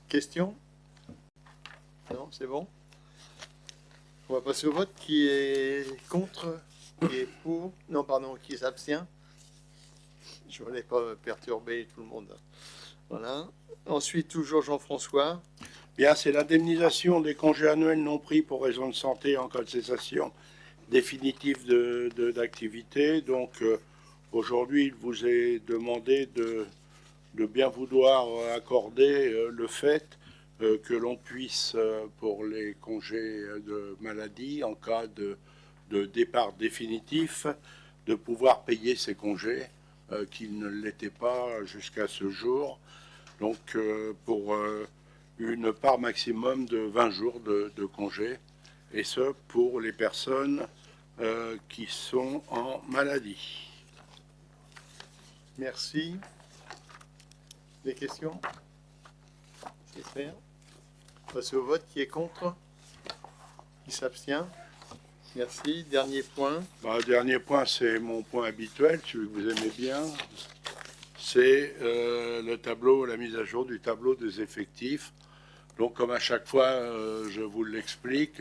Question? Non, c'est bon? On va passer au vote. Qui est contre? Qui est pour? Non, pardon, qui s'abstient? Je ne voulais pas perturber tout le monde. Voilà. Ensuite, toujours Jean-François. Bien, c'est l'indemnisation des congés annuels non pris pour raison de santé en cas de cessation définitive d'activité. Donc, aujourd'hui, il vous est demandé de bien vouloir accorder le fait que l'on puisse, pour les congés de maladie, en cas de départ définitif, de pouvoir payer ces congés qu'ils ne l'étaient pas jusqu'à ce jour. Donc, pour une part maximum de 20 jours de congés, et ce, pour les personnes qui sont en maladie. Merci. Des questions? C'est fait. Passer au vote. Qui est contre? Qui s'abstient? Merci. Dernier point. Le dernier point, c'est mon point habituel, celui que vous aimez bien. C'est le tableau, la mise à jour du tableau des effectifs. Donc, comme à chaque fois, je vous l'explique,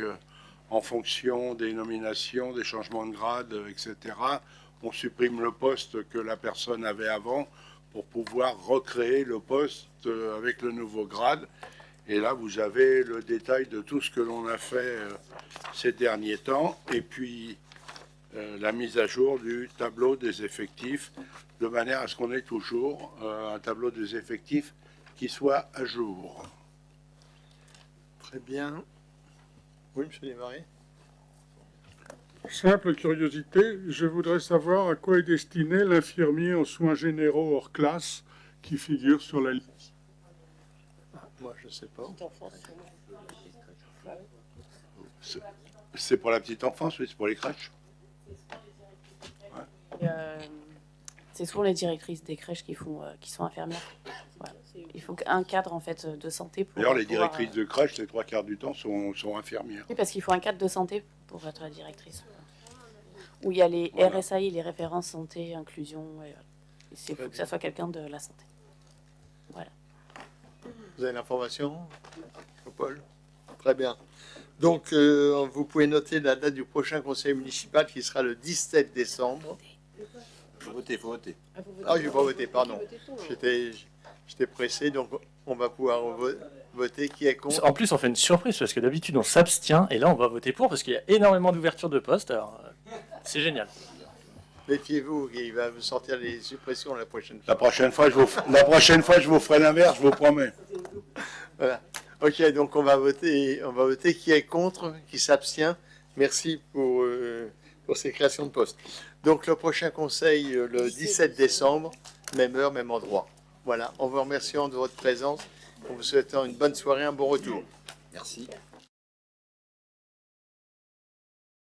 en fonction des nominations, des changements de grade, etc., on supprime le poste que la personne avait avant pour pouvoir recréer le poste avec le nouveau grade. Et là, vous avez le détail de tout ce que l'on a fait ces derniers temps. Et puis, la mise à jour du tableau des effectifs, de manière à ce qu'on ait toujours un tableau des effectifs qui soit à jour. Très bien. Oui, monsieur Desmarais. Simple curiosité, je voudrais savoir à quoi est destiné l'infirmier en soins généraux hors classe qui figure sur la liste. Moi, je ne sais pas. C'est pour la petite enfance, oui, c'est pour les crèches. C'est souvent les directrices des crèches qui sont infirmières. Voilà. Il faut un cadre en fait de santé pour. D'ailleurs, les directrices de crèche, les 3/4 du temps, sont infirmières. Oui, parce qu'il faut un cadre de santé pour être directrice. Où il y a les RSAI, les références santé, inclusion. Il faut que ça soit quelqu'un de la santé. Voilà. Vous avez l'information, Paul? Très bien. Donc, vous pouvez noter la date du prochain conseil municipal qui sera le 17 décembre. Faut voter. Ah, je n'ai pas voté, pardon. J'étais pressé, donc on va pouvoir voter. Qui est contre? En plus, on fait une surprise parce que d'habitude on s'abstient et là on va voter pour parce qu'il y a énormément d'ouverture de postes. Alors, c'est génial. Méfiez-vous, il va vous sortir les suppressions la prochaine fois. La prochaine fois, je vous ferai l'inverse, je vous promets. Voilà. Ok, donc on va voter. Qui est contre? Qui s'abstient? Merci pour ces créations de postes. Donc le prochain conseil, le 17 décembre, même heure, même endroit. Voilà, en vous remerciant de votre présence, en vous souhaitant une bonne soirée, un bon retour. Merci.